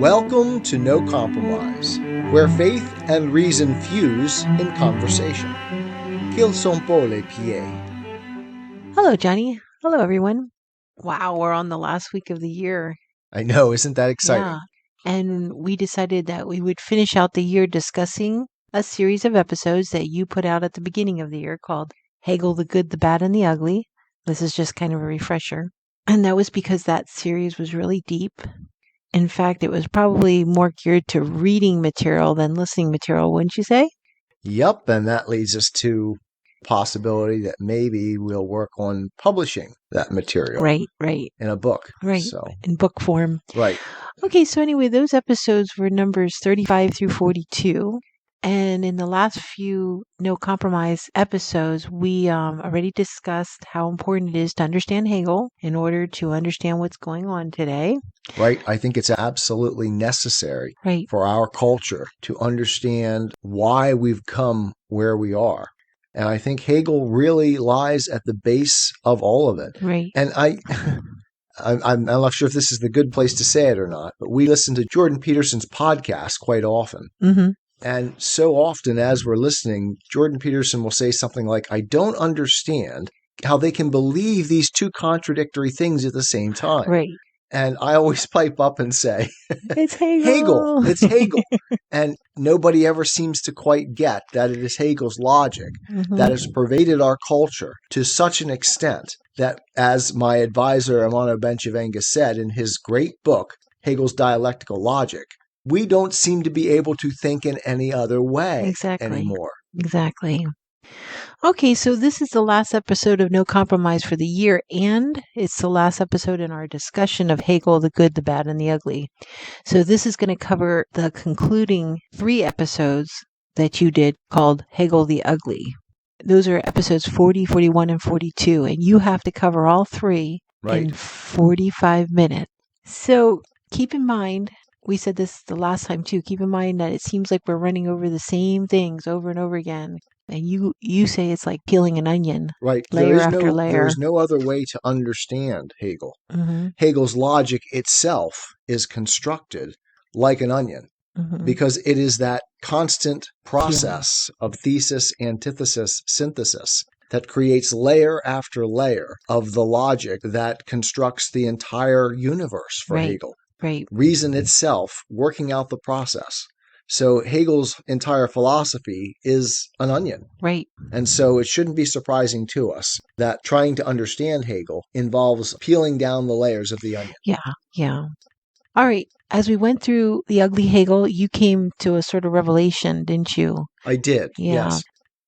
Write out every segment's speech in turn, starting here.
Welcome to No Compromise, where faith and reason fuse in conversation. Qu'ils sont beaux les pieds. Hello, Johnny. Hello, everyone. Wow, we're on the last week of the year. I know, isn't that exciting? Yeah. And we decided that we would finish out the year discussing a series of episodes that you put out at the beginning of the year called Hegel, the Good, the Bad, and the Ugly. This is just kind of a refresher. And that was because that series was really deep. In fact, it was probably more geared to reading material than listening material, wouldn't you say? Yep, and that leads us to possibility that maybe we'll work on publishing that material. Right. In a book. Right, So, in book form. right. Okay, so anyway, those episodes were numbers 35 through 42. And in the last few No Compromise episodes, we already discussed how important it is to understand Hegel in order to understand what's going on today. Right. I think it's absolutely necessary Right. for our culture to understand why we've come where we are. And I think Hegel really lies at the base of all of it. Right. And I'm not sure if this is the good place to say it or not, but we listen to Jordan Peterson's podcast quite often. Mm-hmm. And so often as we're listening, Jordan Peterson will say something like, I don't understand how they can believe these two contradictory things at the same time. Right. And I always pipe up and say, It's Hegel. It's Hegel. And nobody ever seems to quite get that it is Hegel's logic that has pervaded our culture to such an extent that, as my advisor Amano Benchavenga said in his great book, Hegel's Dialectical Logic, we don't seem to be able to think in any other way anymore. Exactly. Okay, so this is the last episode of No Compromise for the year, and it's the last episode in our discussion of Hegel, the Good, the Bad, and the Ugly. So this is going to cover the concluding 3 episodes that you did called Hegel the Ugly. Those are episodes 40, 41, and 42, and you have to cover all 3 in 45 minutes. So keep in mind, we said this the last time too, keep in mind that it seems like we're running over the same things over and over again. And you say it's like peeling an onion, right? Layer after layer. There is no other way to understand Hegel. Mm-hmm. Hegel's logic itself is constructed like an onion because it is that constant process of thesis, antithesis, synthesis that creates layer after layer of the logic that constructs the entire universe for Hegel. Right. Reason itself working out the process. So Hegel's entire philosophy is an onion. Right. And so it shouldn't be surprising to us that trying to understand Hegel involves peeling down the layers of the onion. Yeah. All right. As we went through the ugly Hegel, you came to a sort of revelation, didn't you? I did, Yeah. Yes.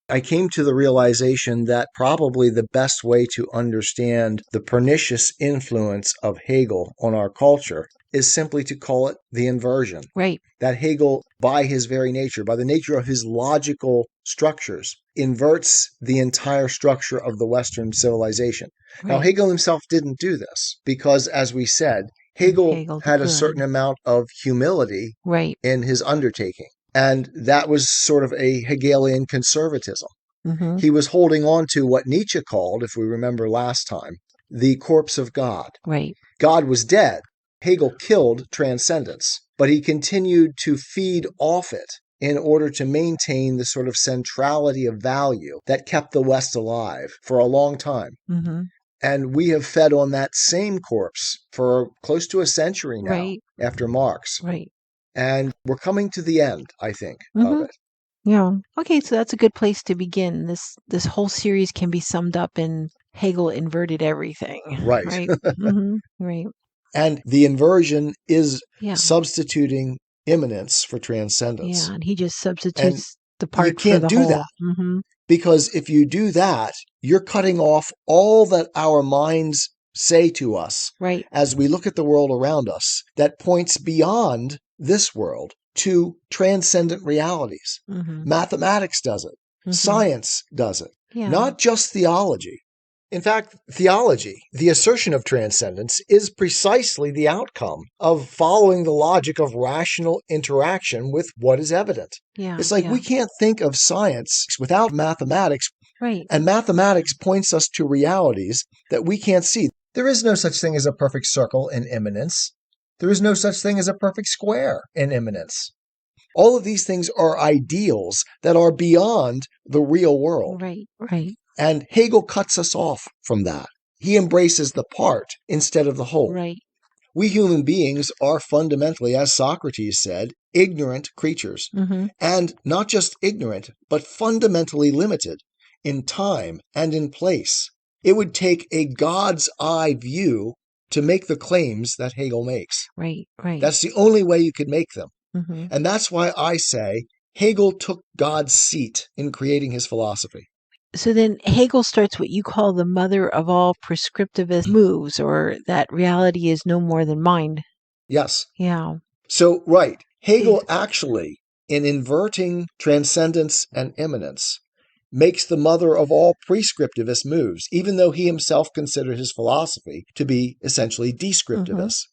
I came to the realization that probably the best way to understand the pernicious influence of Hegel on our culture is simply to call it the inversion. Right. That Hegel, by his very nature, by the nature of his logical structures, inverts the entire structure of the Western civilization. Right. Now, Hegel himself didn't do this because, as we said, Hegel had a certain amount of humility in his undertaking. And that was sort of a Hegelian conservatism. Mm-hmm. He was holding on to what Nietzsche called, if we remember last time, the corpse of God. Right. God was dead. Hegel killed transcendence, but he continued to feed off it in order to maintain the sort of centrality of value that kept the West alive for a long time. Mm-hmm. And we have fed on that same corpse for close to a century now after Marx. Right. And we're coming to the end, I think, of it. Yeah. Okay, so that's a good place to begin. This whole series can be summed up in Hegel inverted everything. Right. Right. And the inversion is substituting immanence for transcendence. Yeah, and he just substitutes the part you can't for the do whole. that. Mm-hmm. Because if you do that, you're cutting off all that our minds say to us as we look at the world around us that points beyond this world to transcendent realities. Mm-hmm. Mathematics does it. Mm-hmm. Science does it. Yeah. Not just theology. In fact, theology, the assertion of transcendence, is precisely the outcome of following the logic of rational interaction with what is evident. Yeah, it's like we can't think of science without mathematics. Right. And mathematics points us to realities that we can't see. There is no such thing as a perfect circle in immanence. There is no such thing as a perfect square in immanence. All of these things are ideals that are beyond the real world. Right, right. And Hegel cuts us off from that. He embraces the part instead of the whole. Right. We human beings are fundamentally, as Socrates said, ignorant creatures. Mm-hmm. And not just ignorant, but fundamentally limited in time and in place. It would take a God's eye view to make the claims that Hegel makes. Right, right. That's the only way you could make them. Mm-hmm. And that's why I say Hegel took God's seat in creating his philosophy. So then Hegel starts what you call the mother of all prescriptivist moves, or that reality is no more than mind. Yes. Yeah. So, right. Hegel actually, in inverting transcendence and immanence, makes the mother of all prescriptivist moves, even though he himself considered his philosophy to be essentially descriptivist.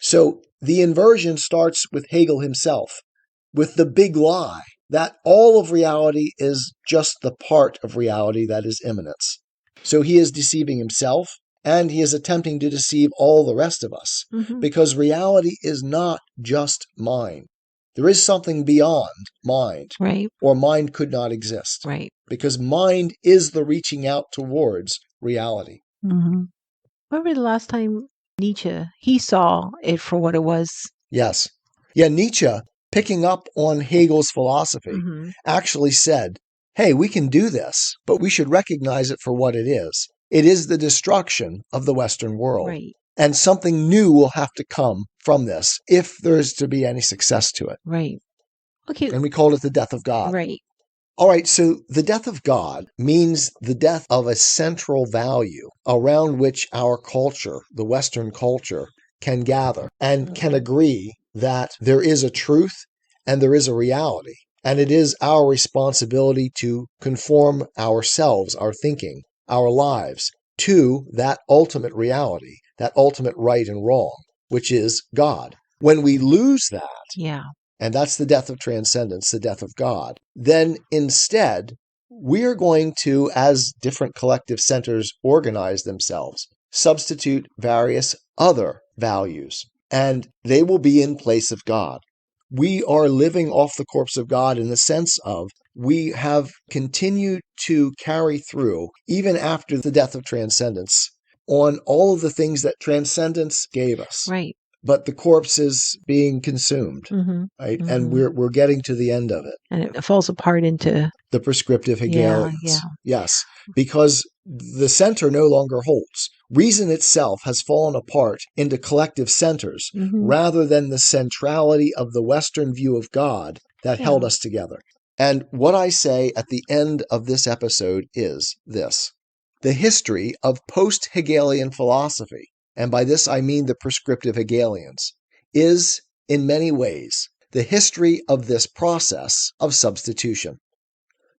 So the inversion starts with Hegel himself, with the big lie that all of reality is just the part of reality that is immanence. So he is deceiving himself, and he is attempting to deceive all the rest of us, because reality is not just mind. There is something beyond mind, Right. or mind could not exist, Right. because mind is the reaching out towards reality. Mm-hmm. Remember the last time Nietzsche, he saw it for what it was. Yes. Yeah, Nietzsche, picking up on Hegel's philosophy, actually said, hey, we can do this, but we should recognize it for what it is. It is the destruction of the Western world. Right. And something new will have to come from this if there is to be any success to it. Right. Okay. And we called it the death of God. Right. All right, so the death of God means the death of a central value around which our culture, the Western culture, can gather and can agree that there is a truth and there is a reality. And it is our responsibility to conform ourselves, our thinking, our lives, to that ultimate reality, that ultimate right and wrong, which is God. When we lose that, and that's the death of transcendence, the death of God, then instead, we're going to, as different collective centers organize themselves, substitute various other values, and they will be in place of God. We are living off the corpse of God in the sense of we have continued to carry through, even after the death of transcendence, on all of the things that transcendence gave us. Right. But the corpse is being consumed, right? And we're getting to the end of it. And it falls apart into the prescriptive Hegelians. Yes, because the center no longer holds. Reason itself has fallen apart into collective centers rather than the centrality of the Western view of God that held us together. And what I say at the end of this episode is this: the history of post-Hegelian philosophy, and by this I mean the prescriptive Hegelians, is, in many ways, the history of this process of substitution.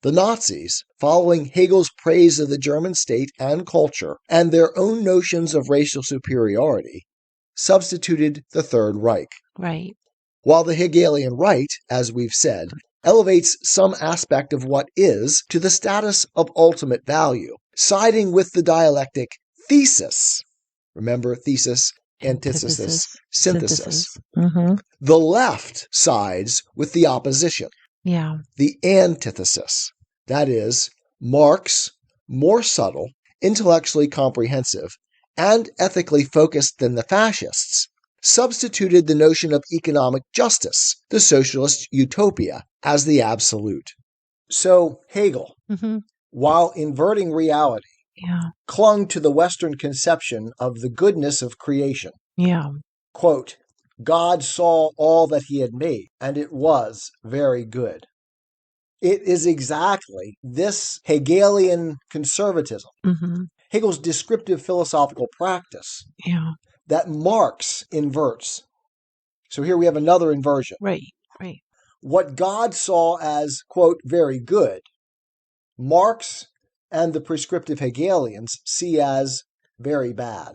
The Nazis, following Hegel's praise of the German state and culture and their own notions of racial superiority, substituted the Third Reich. Right. While the Hegelian right, as we've said, elevates some aspect of what is to the status of ultimate value, siding with the dialectic thesis. Remember, thesis, antithesis, synthesis. The left sides with the opposition. The antithesis. That is, Marx, more subtle, intellectually comprehensive, and ethically focused than the fascists, substituted the notion of economic justice, the socialist utopia, as the absolute. So Hegel, while inverting reality, clung to the Western conception of the goodness of creation. Quote, God saw all that he had made, and it was very good. It is exactly this Hegelian conservatism, Hegel's descriptive philosophical practice, that Marx inverts. So here we have another inversion. Right. What God saw as, quote, very good, Marx and the prescriptive Hegelians see as very bad.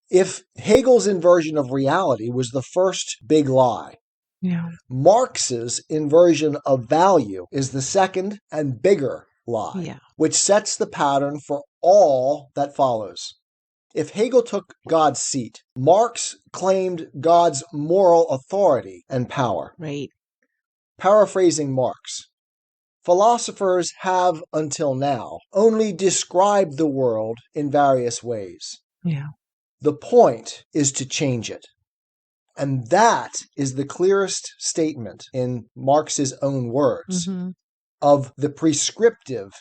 If Hegel's inversion of reality was the first big lie, Marx's inversion of value is the second and bigger lie, which sets the pattern for all that follows. If Hegel took God's seat, Marx claimed God's moral authority and power. Right. Paraphrasing Marx, philosophers have, until now, only described the world in various ways. Yeah. The point is to change it. And that is the clearest statement, in Marx's own words, of the prescriptive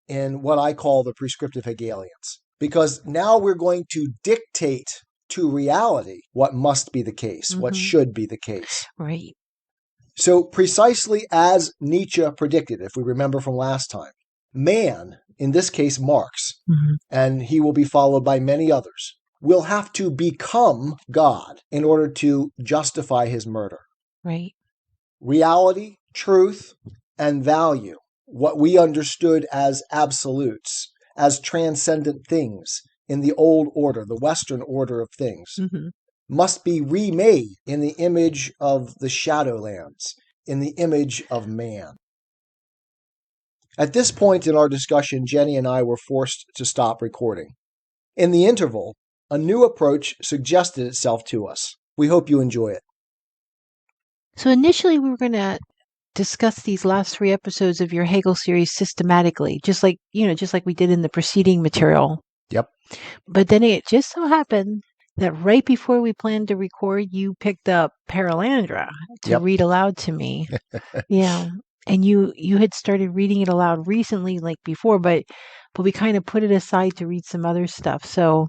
in what I call the prescriptive Hegelians. Because now we're going to dictate to reality what must be the case, what should be the case. Right. So precisely as Nietzsche predicted, if we remember from last time, man, in this case Marx, and he will be followed by many others, will have to become God in order to justify his murder. Right. Reality, truth, and value, what we understood as absolutes, as transcendent things in the old order, the Western order of things, must be remade in the image of the Shadowlands, in the image of man. At this point in our discussion, Jenny and I were forced to stop recording. In the interval, a new approach suggested itself to us. We hope you enjoy it. So initially we were going to discuss these last 3 episodes of your Hegel series systematically, just like we did in the preceding material. Yep. But then it just so happened that right before we planned to record, you picked up Perelandra to read aloud to me. Yeah. And you had started reading it aloud recently, like before, but we kind of put it aside to read some other stuff. So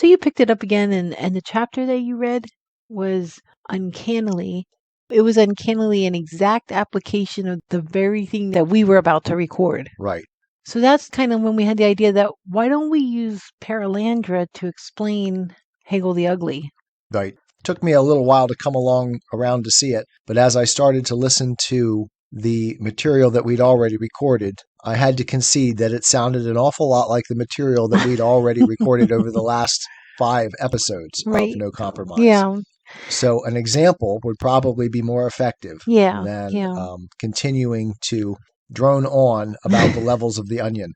you picked it up again, and the chapter that you read was uncannily an exact application of the very thing that we were about to record. Right. So that's kind of when we had the idea that why don't we use Perelandra to explain Hegel the Ugly? Right. Took me a little while to come around to see it, but as I started to listen to the material that we'd already recorded, I had to concede that it sounded an awful lot like the material that we'd already recorded over the last 5 episodes of No Compromise. Yeah. So an example would probably be more effective than continuing to drone on about the levels of the onion.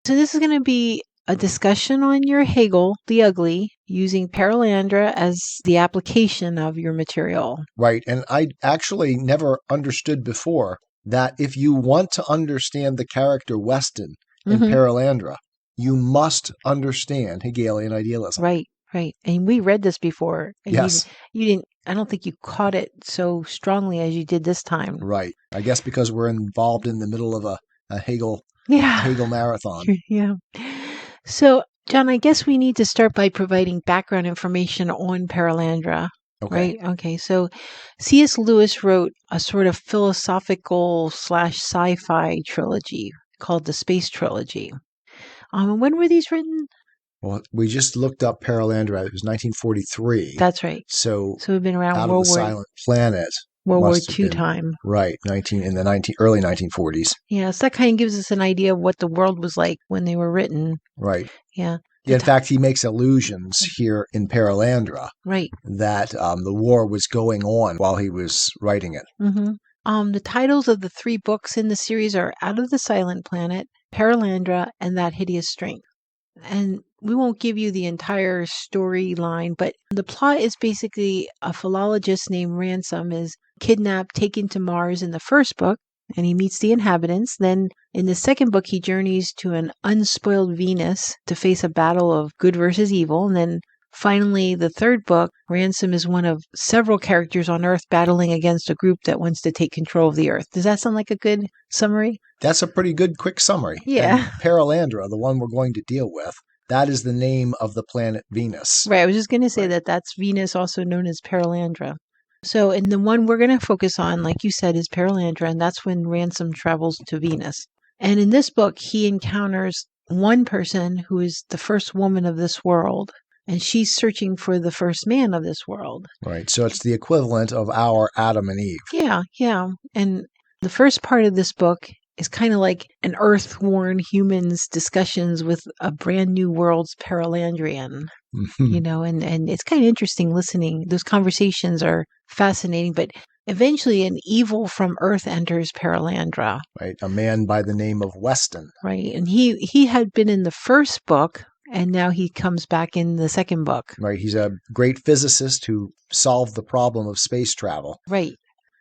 So this is going to be a discussion on your Hegel the Ugly using Perelandra as the application of your material. Right. And I actually never understood before that if you want to understand the character Weston in Perelandra, you must understand Hegelian idealism. Right. Right. And we read this before. And yes. You didn't, I don't think you caught it so strongly as you did this time. Right. I guess because we're involved in the middle of a Hegel marathon. Yeah. So, John, I guess we need to start by providing background information on Perelandra. Okay. Right? Okay. So C.S. Lewis wrote a sort of philosophical / sci-fi trilogy called the Space Trilogy. When were these written? Well, we just looked up Perelandra. It was 1943. That's right. So we've been around Out of the Silent Planet. World War II time. Right, in the early 1940s. Yeah, so that kind of gives us an idea of what the world was like when they were written. Right. Yeah. In fact, he makes allusions here in Perelandra. Right. That the war was going on while he was writing it. The titles of the 3 books in the series are Out of the Silent Planet, Perelandra, and That Hideous Strength. And we won't give you the entire storyline, but the plot is basically a philologist named Ransom is kidnapped, taken to Mars in the first book, and he meets the inhabitants. Then in the second book, he journeys to an unspoiled Venus to face a battle of good versus evil. And then finally, the third book, Ransom is one of several characters on Earth battling against a group that wants to take control of the Earth. Does that sound like a good summary? That's a pretty good, quick summary. Yeah. And Perelandra, the one we're going to deal with, that is the name of the planet Venus. Right. I was just going to say that's Venus, also known as Perelandra. So, and the one we're going to focus on, like you said, is Perelandra, and that's when Ransom travels to Venus. And in this book, he encounters one person who is the first woman of this world, and she's searching for the first man of this world. Right. So it's the equivalent of our Adam and Eve. Yeah, yeah. And the first part of this book is kind of like an earth-worn human's discussions with a brand new world's Perelandrian. And it's kind of interesting listening. Those conversations are fascinating, but eventually an evil from Earth enters Perelandra. Right, a man by the name of Weston. Right, and he had been in the first book And now he comes back in the second book. Right. He's a great physicist who solved the problem of space travel. Right.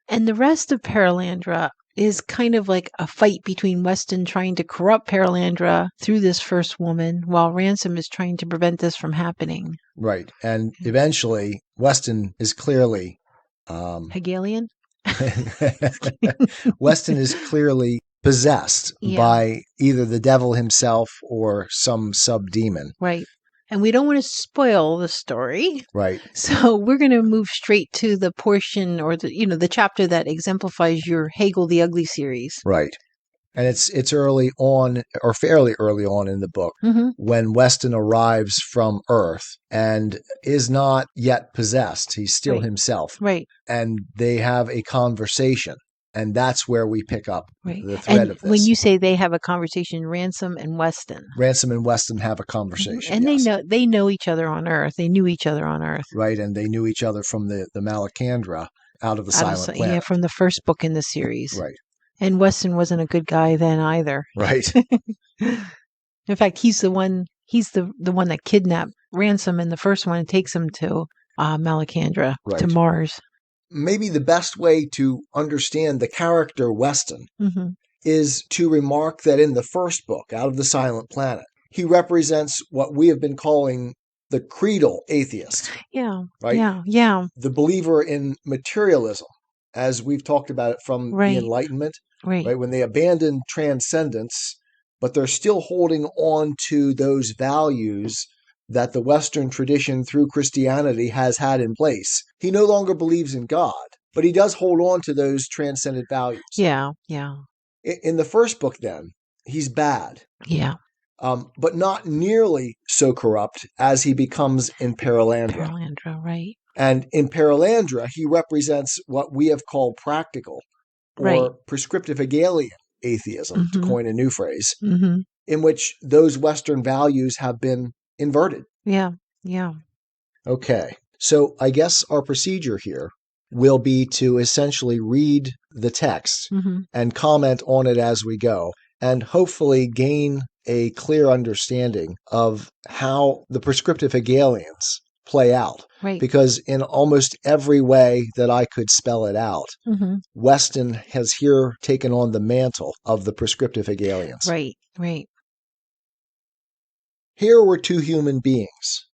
And the rest of Perelandra is kind of like a fight between Weston trying to corrupt Perelandra through this first woman, while Ransom is trying to prevent this from happening. Right. And eventually, Weston is clearly... Hegelian? Weston is clearly possessed by either the devil himself or some sub-demon. Right. And we don't want to spoil the story. Right. So we're going to move straight to the portion or the chapter that exemplifies your Hegel the Ugly series. Right. And it's early on, or fairly early on in the book, when Weston arrives from Earth and is not yet possessed. He's still himself. Right. And they have a conversation. And that's where we pick up the thread of this. When you say they have a conversation, Ransom and Weston. Ransom and Weston have a conversation. And they know each other on Earth. They knew each other on Earth. Right. And they knew each other from the Malacandra out of the Silent Planet. Yeah, from the first book in the series. Right. And Weston wasn't a good guy then either. Right. In fact, he's the one that kidnapped Ransom in the first one and takes him to Malacandra, to Mars. Maybe the best way to understand the character Weston is to remark that in the first book, Out of the Silent Planet, he represents what we have been calling the creedal atheist. Yeah. Right? Yeah. The believer in materialism, as we've talked about it from the Enlightenment. Right. When they abandon transcendence, but they're still holding on to those values that the Western tradition through Christianity has had in place. He no longer believes in God, but he does hold on to those transcendent values. Yeah. In the first book, then, he's bad. Yeah. But not nearly so corrupt as he becomes in Perelandra. Right. And in Perelandra, he represents what we have called practical or prescriptive Hegelian atheism, to coin a new phrase, in which those Western values have been inverted. Yeah. Okay. So I guess our procedure here will be to essentially read the text and comment on it as we go, and hopefully gain a clear understanding of how the prescriptive Hegelians play out. Right. Because in almost every way that I could spell it out, Weston has here taken on the mantle of the prescriptive Hegelians. Right. Here were two human beings,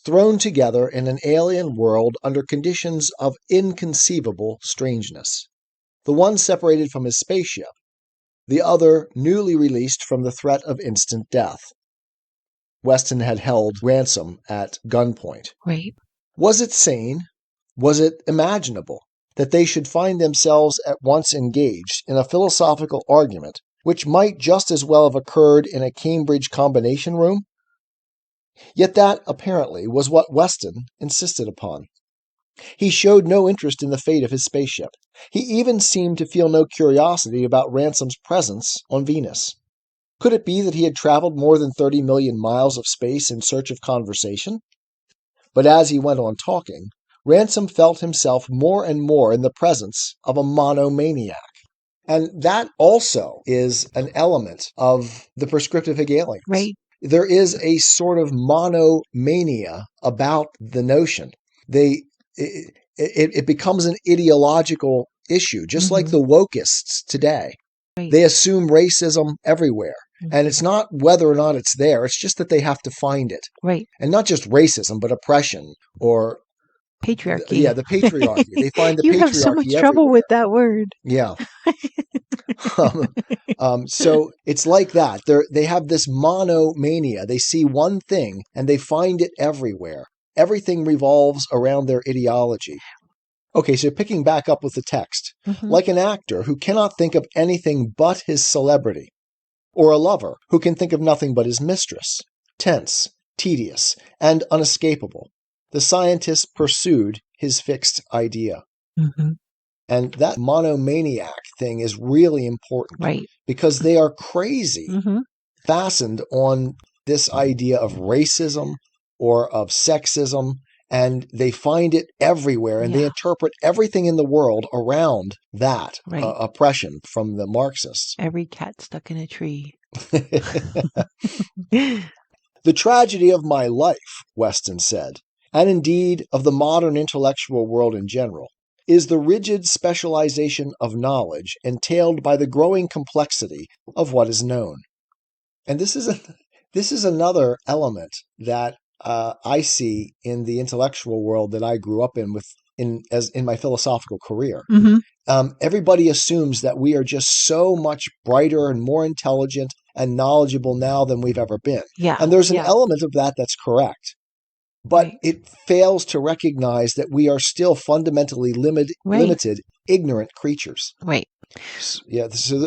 thrown together in an alien world under conditions of inconceivable strangeness. The one separated from his spaceship, the other newly released from the threat of instant death. Weston had held Ransom at gunpoint. Right. Was it sane? Was it imaginable that they should find themselves at once engaged in a philosophical argument which might just as well have occurred in a Cambridge combination room? Yet that, apparently, was what Weston insisted upon. He showed no interest in the fate of his spaceship. He even seemed to feel no curiosity about Ransom's presence on Venus. Could it be that he had traveled more than 30 million miles of space in search of conversation? But as he went on talking, Ransom felt himself more and more in the presence of a monomaniac. And that also is an element of the prescriptive Hegelians. Right. There is a sort of monomania about the notion. It becomes an ideological issue, just like the wokeists today. Right. They assume racism everywhere. And it's not whether or not it's there. It's just that they have to find it. Right. And not just racism, but oppression or patriarchy. The patriarchy. They find the patriarchy. You have so much trouble with that word. Yeah. So it's like that. They have this monomania. They see one thing and they find it everywhere. Everything revolves around their ideology. Okay, so picking back up with the text, like an actor who cannot think of anything but his celebrity, or a lover who can think of nothing but his mistress, tense, tedious, and unescapable, the scientist pursued his fixed idea. And that monomaniac thing is really important, right? Because they are crazy, fastened on this idea of racism or of sexism, and they find it everywhere, and they interpret everything in the world around that oppression from the Marxists. Every cat stuck in a tree. The tragedy of my life, Weston said, and indeed of the modern intellectual world in general, is the rigid specialization of knowledge entailed by the growing complexity of what is known. And this is another element that I see in the intellectual world that I grew up in my philosophical career. Everybody assumes that we are just so much brighter and more intelligent and knowledgeable now than we've ever been. And there's an element of that that's correct. But it fails to recognize that we are still fundamentally limited, ignorant creatures. Right. So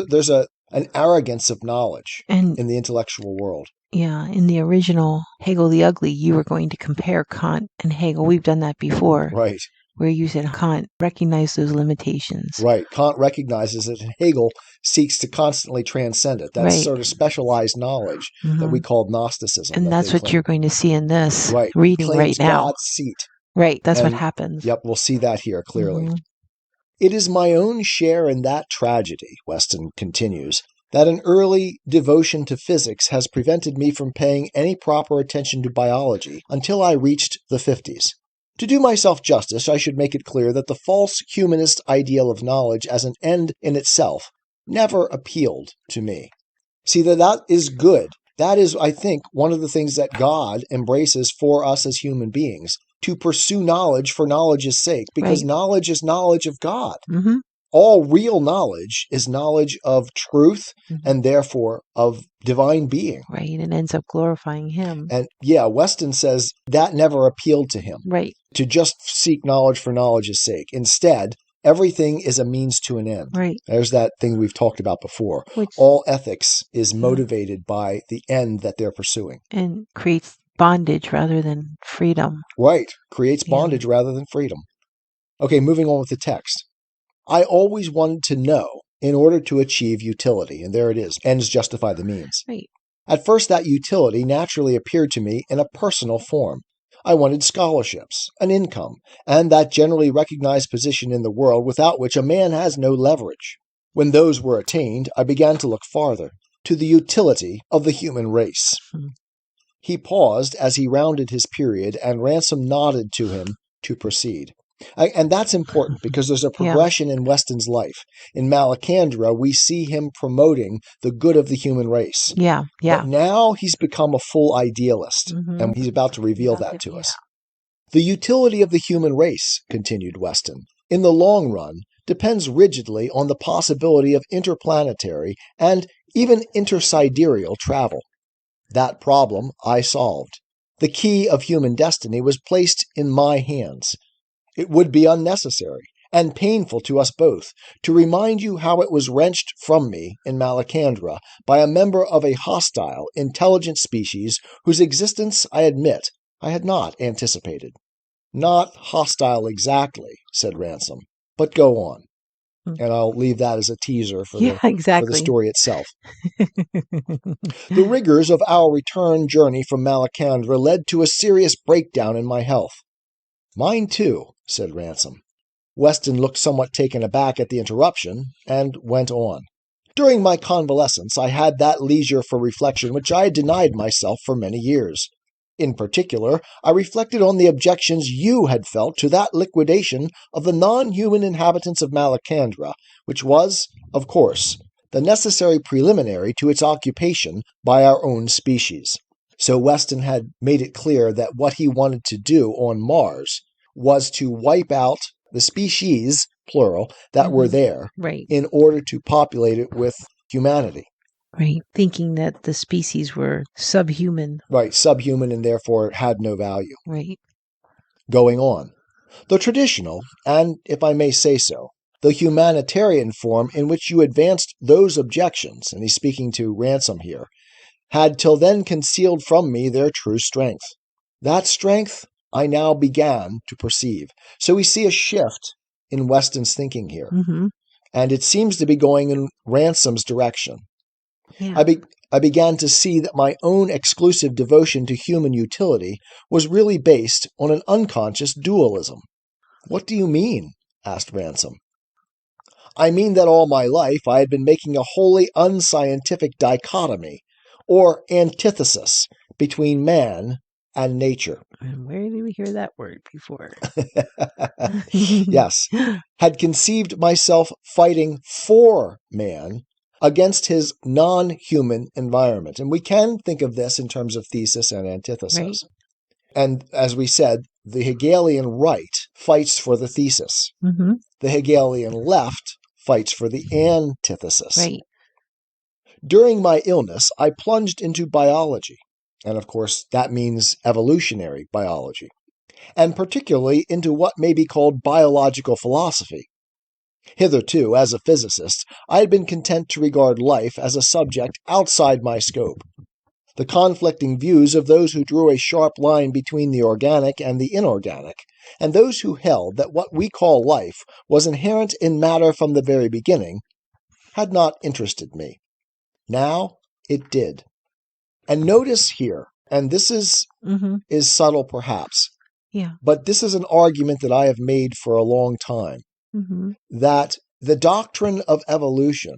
there's an arrogance of knowledge in the intellectual world. Yeah, in the original Hegel the Ugly, you were going to compare Kant and Hegel. We've done that before. Right. Where you said Kant recognized those limitations. Right. Kant recognizes it, and Hegel seeks to constantly transcend it. That's sort of specialized knowledge that we call Gnosticism. And that's what you're going to see in this reading right now. God's seat. Right. That's what happens. Yep. We'll see that here clearly. It is my own share in that tragedy, Weston continues, that an early devotion to physics has prevented me from paying any proper attention to biology until I reached the 50s. To do myself justice, I should make it clear that the false humanist ideal of knowledge as an end in itself never appealed to me. See, that is good. That is, I think, one of the things that God embraces for us as human beings, to pursue knowledge for knowledge's sake, because knowledge is knowledge of God. All real knowledge is knowledge of truth and therefore of divine being. Right, and it ends up glorifying him. And Weston says that never appealed to him. Right. To just seek knowledge for knowledge's sake. Instead, everything is a means to an end. Right. There's that thing we've talked about before. All ethics is motivated by the end that they're pursuing. And creates bondage rather than freedom. Right. Creates bondage rather than freedom. Okay, moving on with the text. I always wanted to know in order to achieve utility. And there it is. Ends justify the means. Right. At first, that utility naturally appeared to me in a personal form. I wanted scholarships, an income, and that generally recognized position in the world without which a man has no leverage. When those were attained, I began to look farther, to the utility of the human race. He paused as he rounded his period, and Ransom nodded to him to proceed. And that's important because there's a progression in Weston's life. In Malacandra, we see him promoting the good of the human race. But now he's become a full idealist, and he's about to reveal that to us. The utility of the human race, continued Weston, in the long run, depends rigidly on the possibility of interplanetary and even intersidereal travel. That problem I solved. The key of human destiny was placed in my hands. It would be unnecessary and painful to us both to remind you how it was wrenched from me in Malacandra by a member of a hostile, intelligent species whose existence, I admit, I had not anticipated. Not hostile exactly, said Ransom, but go on. And I'll leave that as a teaser for the story itself. The rigors of our return journey from Malacandra led to a serious breakdown in my health. Mine too, said Ransom. Weston looked somewhat taken aback at the interruption and went on. During my convalescence, I had that leisure for reflection which I had denied myself for many years. In particular, I reflected on the objections you had felt to that liquidation of the non-human inhabitants of Malacandra, which was, of course, the necessary preliminary to its occupation by our own species. So Weston had made it clear that what he wanted to do on Mars was to wipe out the species, plural, that were there in order to populate it with humanity. Right, thinking that the species were subhuman. Right, subhuman and therefore had no value. Right. Going on. The traditional, and if I may say so, the humanitarian form in which you advanced those objections, and he's speaking to Ransom here, had till then concealed from me their true strength. That strength I now began to perceive. So we see a shift in Weston's thinking here. And it seems to be going in Ransom's direction. I began to see that my own exclusive devotion to human utility was really based on an unconscious dualism. What do you mean? Asked Ransom. I mean that all my life I had been making a wholly unscientific dichotomy, or antithesis, between man and nature. And where did we hear that word before? Yes. Had conceived myself fighting for man against his non-human environment. And we can think of this in terms of thesis and antithesis. Right. And as we said, the Hegelian right fights for the thesis. Mm-hmm. The Hegelian left fights for the antithesis. Right. During my illness, I plunged into biology. And of course, that means evolutionary biology. And particularly into what may be called biological philosophy. Hitherto, as a physicist, I had been content to regard life as a subject outside my scope. The conflicting views of those who drew a sharp line between the organic and the inorganic, and those who held that what we call life was inherent in matter from the very beginning, had not interested me. Now it did. And notice here, and this is subtle perhaps, but this is an argument that I have made for a long time, that the doctrine of evolution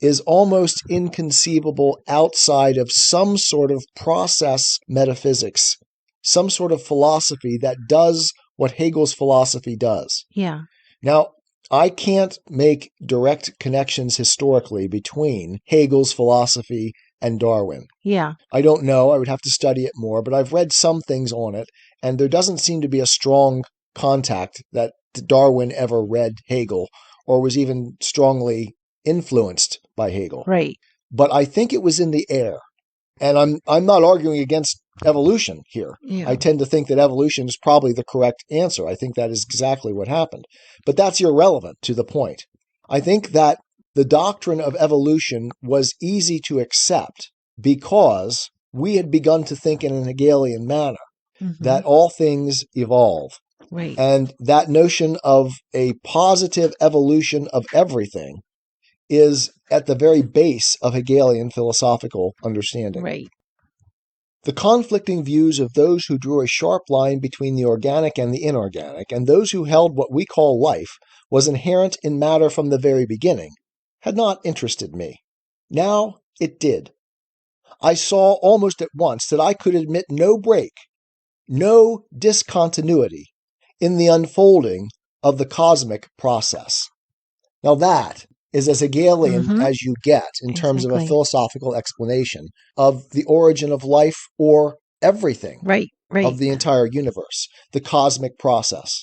is almost inconceivable outside of some sort of process metaphysics, some sort of philosophy that does what Hegel's philosophy does. Now, I can't make direct connections historically between Hegel's philosophy and Darwin. I don't know. I would have to study it more, but I've read some things on it, and there doesn't seem to be a strong contact that Darwin ever read Hegel or was even strongly influenced by Hegel. Right. But I think it was in the air. And I'm not arguing against evolution here. I tend to think that evolution is probably the correct answer. I think that is exactly what happened. But that's irrelevant to the point. I think that the doctrine of evolution was easy to accept because we had begun to think in an Hegelian manner that all things evolve. Right. And that notion of a positive evolution of everything is at the very base of Hegelian philosophical understanding. Right. The conflicting views of those who drew a sharp line between the organic and the inorganic, and those who held what we call life was inherent in matter from the very beginning, had not interested me. Now it did. I saw almost at once that I could admit no break, no discontinuity in the unfolding of the cosmic process. Now that is as Hegelian as you get in terms of a philosophical explanation of the origin of life or everything of the entire universe, the cosmic process.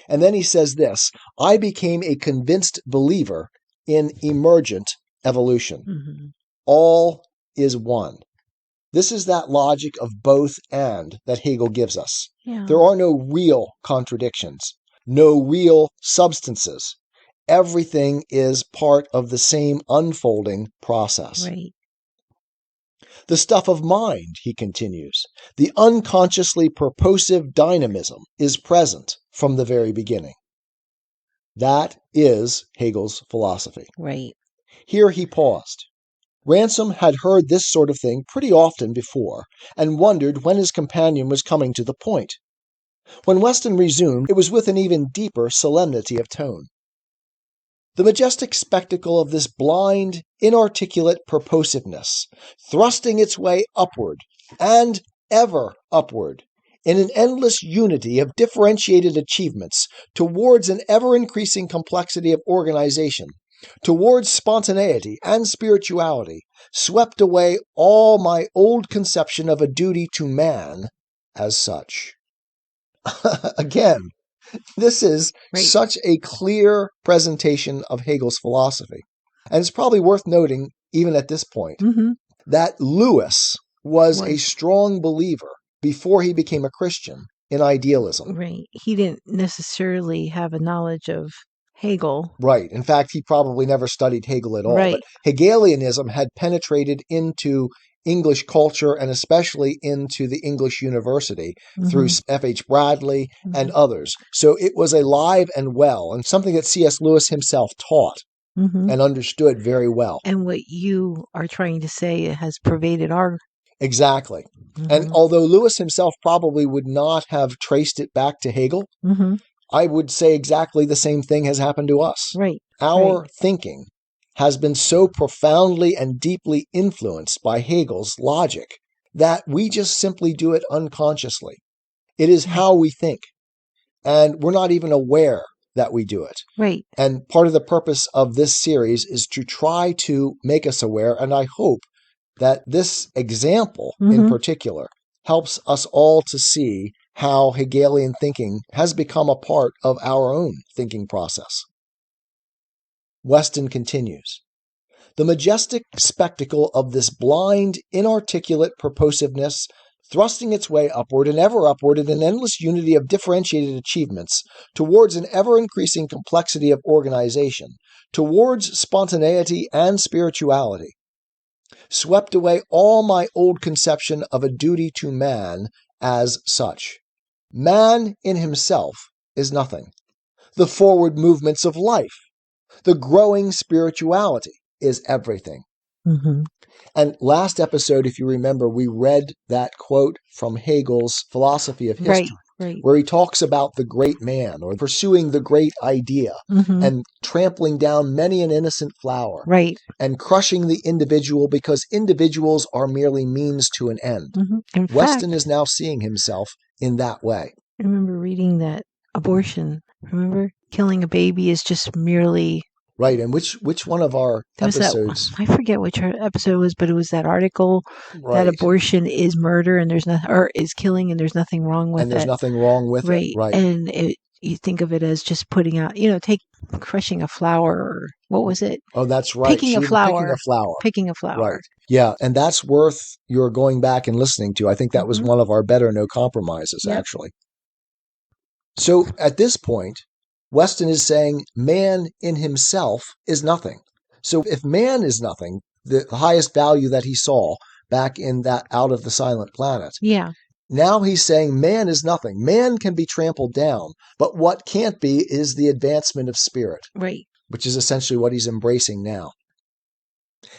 And then he says this, I became a convinced believer in emergent evolution. All is one. This is that logic of both and that Hegel gives us. There are no real contradictions, no real substances. Everything is part of the same unfolding process. The stuff of mind, he continues, the unconsciously purposive dynamism is present from the very beginning. That is Hegel's philosophy. Here he paused. Ransom had heard this sort of thing pretty often before and wondered when his companion was coming to the point. When Weston resumed, it was with an even deeper solemnity of tone. The majestic spectacle of this blind, inarticulate purposiveness, thrusting its way upward and ever upward, in an endless unity of differentiated achievements towards an ever-increasing complexity of organization, towards spontaneity and spirituality, swept away all my old conception of a duty to man as such. Again, this is such a clear presentation of Hegel's philosophy. And it's probably worth noting, even at this point, that Lewis was a strong believer before he became a Christian in idealism. He didn't necessarily have a knowledge of Hegel. In fact, he probably never studied Hegel at all. But Hegelianism had penetrated into English culture and especially into the English university through F.H. Bradley and others. So it was alive and well, and something that C.S. Lewis himself taught and understood very well. And what you are trying to say has pervaded our... Exactly. And although Lewis himself probably would not have traced it back to Hegel, I would say exactly the same thing has happened to us. Our thinking has been so profoundly and deeply influenced by Hegel's logic that we just simply do it unconsciously. It is how we think, and we're not even aware that we do it. Right. And part of the purpose of this series is to try to make us aware, and I hope that this example in particular helps us all to see how Hegelian thinking has become a part of our own thinking process. Weston continues, "The majestic spectacle of this blind, inarticulate purposiveness, thrusting its way upward and ever upward in an endless unity of differentiated achievements, towards an ever-increasing complexity of organization, towards spontaneity and spirituality, swept away all my old conception of a duty to man as such. Man in himself is nothing. The forward movements of life, the growing spirituality is everything." And last episode, if you remember, we read that quote from Hegel's Philosophy of History, where he talks about the great man or pursuing the great idea and trampling down many an innocent flower and crushing the individual because individuals are merely means to an end. Weston is now seeing himself in that way. I remember reading that abortion, remember? Killing a baby is just merely... Right, and which one of our episodes? I forget which episode it was, but it was that article that abortion is murder and there's nothing, or is killing and there's nothing wrong with it. And there's nothing wrong with it. Right. And you think of it as just putting out, crushing a flower, or what was it? Oh, that's right. Picking a flower. Picking a flower. Right. Yeah, and that's worth your going back and listening to. I think that was one of our better no compromises, actually. So at this point, Weston is saying man in himself is nothing. So if man is nothing, the highest value that he saw back in that Out of the Silent Planet. Now he's saying man is nothing. Man can be trampled down, but what can't be is the advancement of spirit. Right. Which is essentially what he's embracing now.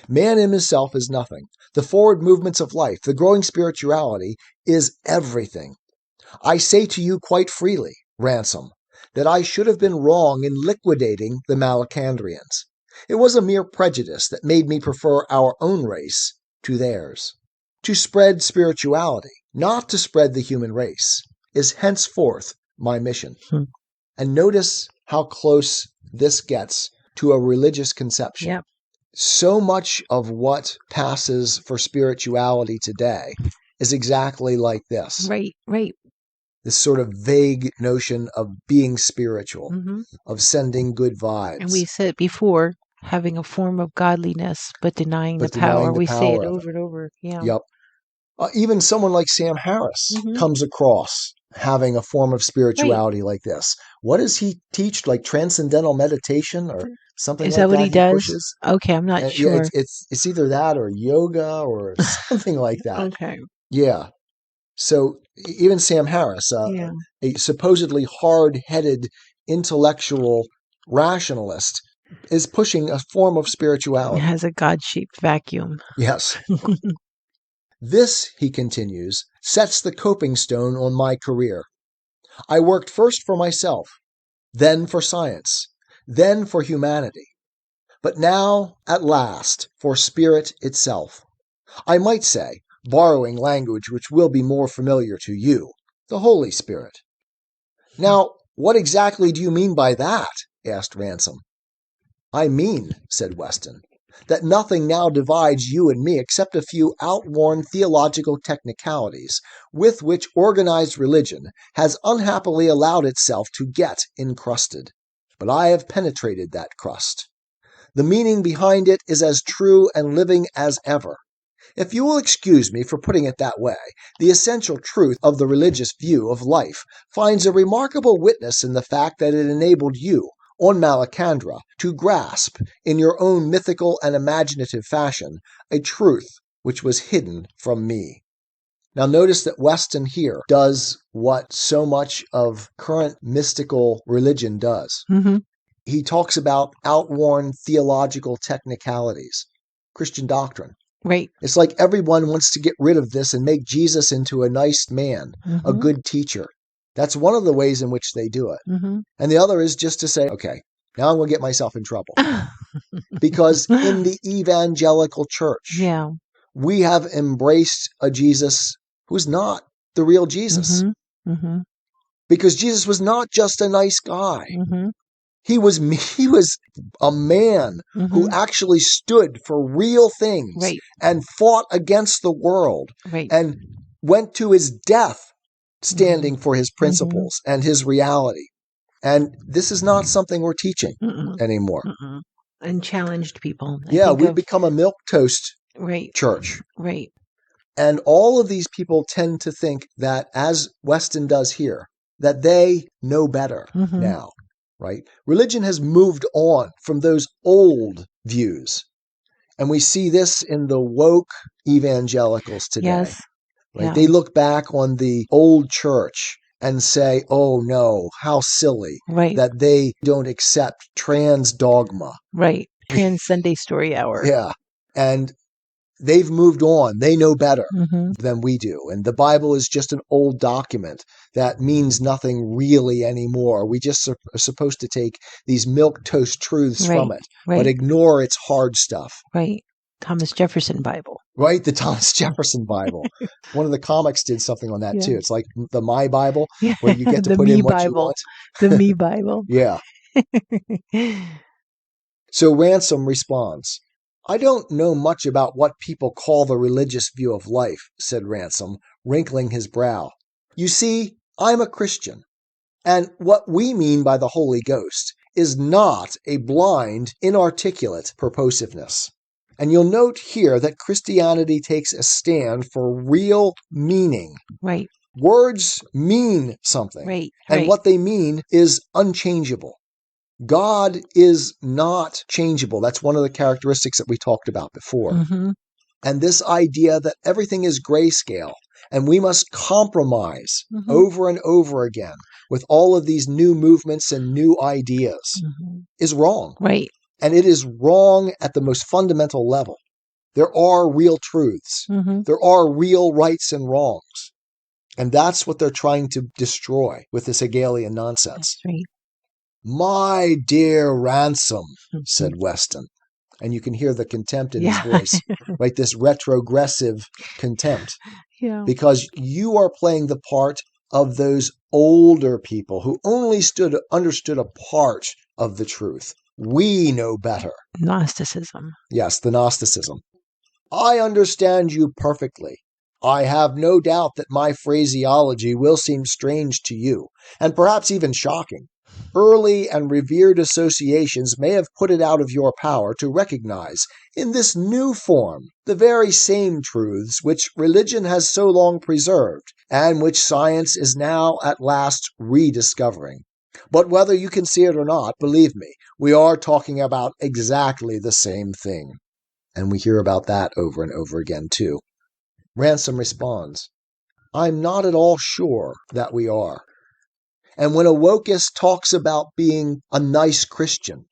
Man in himself is nothing. The forward movements of life, the growing spirituality is everything. I say to you quite freely, Ransom, that I should have been wrong in liquidating the Malacandrians. It was a mere prejudice that made me prefer our own race to theirs. To spread spirituality, not to spread the human race, is henceforth my mission. And notice how close this gets to a religious conception. So much of what passes for spirituality today is exactly like this. Right. This sort of vague notion of being spiritual, of sending good vibes. And we said before, having a form of godliness, but denying the power. We say it over and over. Yep. Even someone like Sam Harris comes across having a form of spirituality like this. What does he teach? Like transcendental meditation or something like that? Is that what he does? Pushes? Okay, I'm not sure. Yeah, it's either that or yoga or something like that. Okay. Yeah. So even Sam Harris, a supposedly hard-headed intellectual rationalist, is pushing a form of spirituality. It has a God-shaped vacuum. Yes. This, he continues, sets the coping stone on my career. I worked first for myself, then for science, then for humanity, but now, at last, for spirit itself. I might say, borrowing language which will be more familiar to you, the Holy Spirit. Now, what exactly do you mean by that? Asked Ransom. I mean, said Weston, that nothing now divides you and me except a few outworn theological technicalities with which organized religion has unhappily allowed itself to get encrusted. But I have penetrated that crust. The meaning behind it is as true and living as ever. If you will excuse me for putting it that way, the essential truth of the religious view of life finds a remarkable witness in the fact that it enabled you, on Malacandra, to grasp, in your own mythical and imaginative fashion, a truth which was hidden from me. Now notice that Weston here does what so much of current mystical religion does. He talks about outworn theological technicalities, Christian doctrine. Right. It's like everyone wants to get rid of this and make Jesus into a nice man, a good teacher. That's one of the ways in which they do it. And the other is just to say, okay, now I'm going to get myself in trouble. Because in the evangelical church, we have embraced a Jesus who's not the real Jesus. Mm-hmm. Mm-hmm. Because Jesus was not just a nice guy. Mm-hmm. He was a man who actually stood for real things and fought against the world and went to his death standing for his principles and his reality. And this is not something we're teaching anymore. And challenged people. We've become a milquetoast church. Right. And all of these people tend to think that, as Weston does here, that they know better now, right? Religion has moved on from those old views. And we see this in the woke evangelicals today. Yes. Right? Yeah. They look back on the old church and say, oh no, how silly that they don't accept trans dogma. Right. Trans Sunday Story Hour. Yeah. And they've moved on. They know better than we do. And the Bible is just an old document that means nothing really anymore. We just are supposed to take these milquetoast truths from it, but ignore its hard stuff. Right. Thomas Jefferson Bible. Right, the Thomas Jefferson Bible. One of the comics did something on that too. It's like the My Bible, where you get to put in what you want. The Me Bible. Yeah. So Ransom responds, I don't know much about what people call the religious view of life, said Ransom, wrinkling his brow. You see, I'm a Christian, and what we mean by the Holy Ghost is not a blind, inarticulate purposiveness. And you'll note here that Christianity takes a stand for real meaning. Right. Words mean something. Right. And what they mean is unchangeable. God is not changeable. That's one of the characteristics that we talked about before. And this idea that everything is grayscale and we must compromise over and over again with all of these new movements and new ideas is wrong. Right. And it is wrong at the most fundamental level. There are real truths. There are real rights and wrongs. And that's what they're trying to destroy with this Hegelian nonsense. That's right. My dear Ransom, said Weston. And you can hear the contempt in his voice, right? This retrogressive contempt. Yeah. Because you are playing the part of those older people who only understood a part of the truth. We know better. Gnosticism. Yes, the Gnosticism. I understand you perfectly. I have no doubt that my phraseology will seem strange to you, and perhaps even shocking. Early and revered associations may have put it out of your power to recognize, in this new form, the very same truths which religion has so long preserved, and which science is now at last rediscovering. But whether you can see it or not, believe me, we are talking about exactly the same thing. And we hear about that over and over again, too. Ransom responds, I'm not at all sure that we are. And when a wokist talks about being a nice Christian,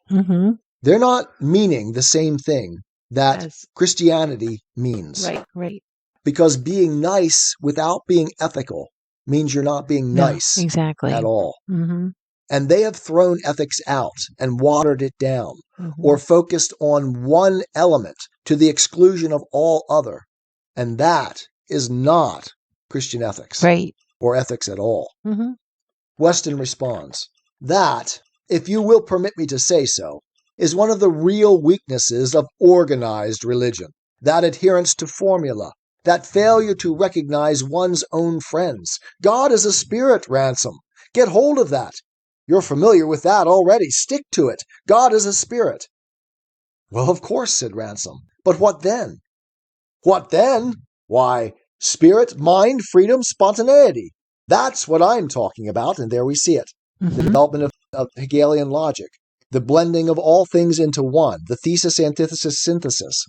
they're not meaning the same thing that Christianity means. Right. Because being nice without being ethical means you're not being nice at all. And they have thrown ethics out and watered it down, or focused on one element to the exclusion of all other. And that is not Christian ethics, or ethics at all. Weston responds, that, if you will permit me to say so, is one of the real weaknesses of organized religion. That adherence to formula, that failure to recognize one's own friends. God is a spirit, Ransom. Get hold of that. You're familiar with that already. Stick to it. God is a spirit. Well, of course, said Ransom. But what then? What then? Why, spirit, mind, freedom, spontaneity. That's what I'm talking about, and there we see it. The development of Hegelian logic, the blending of all things into one, the thesis, antithesis, synthesis.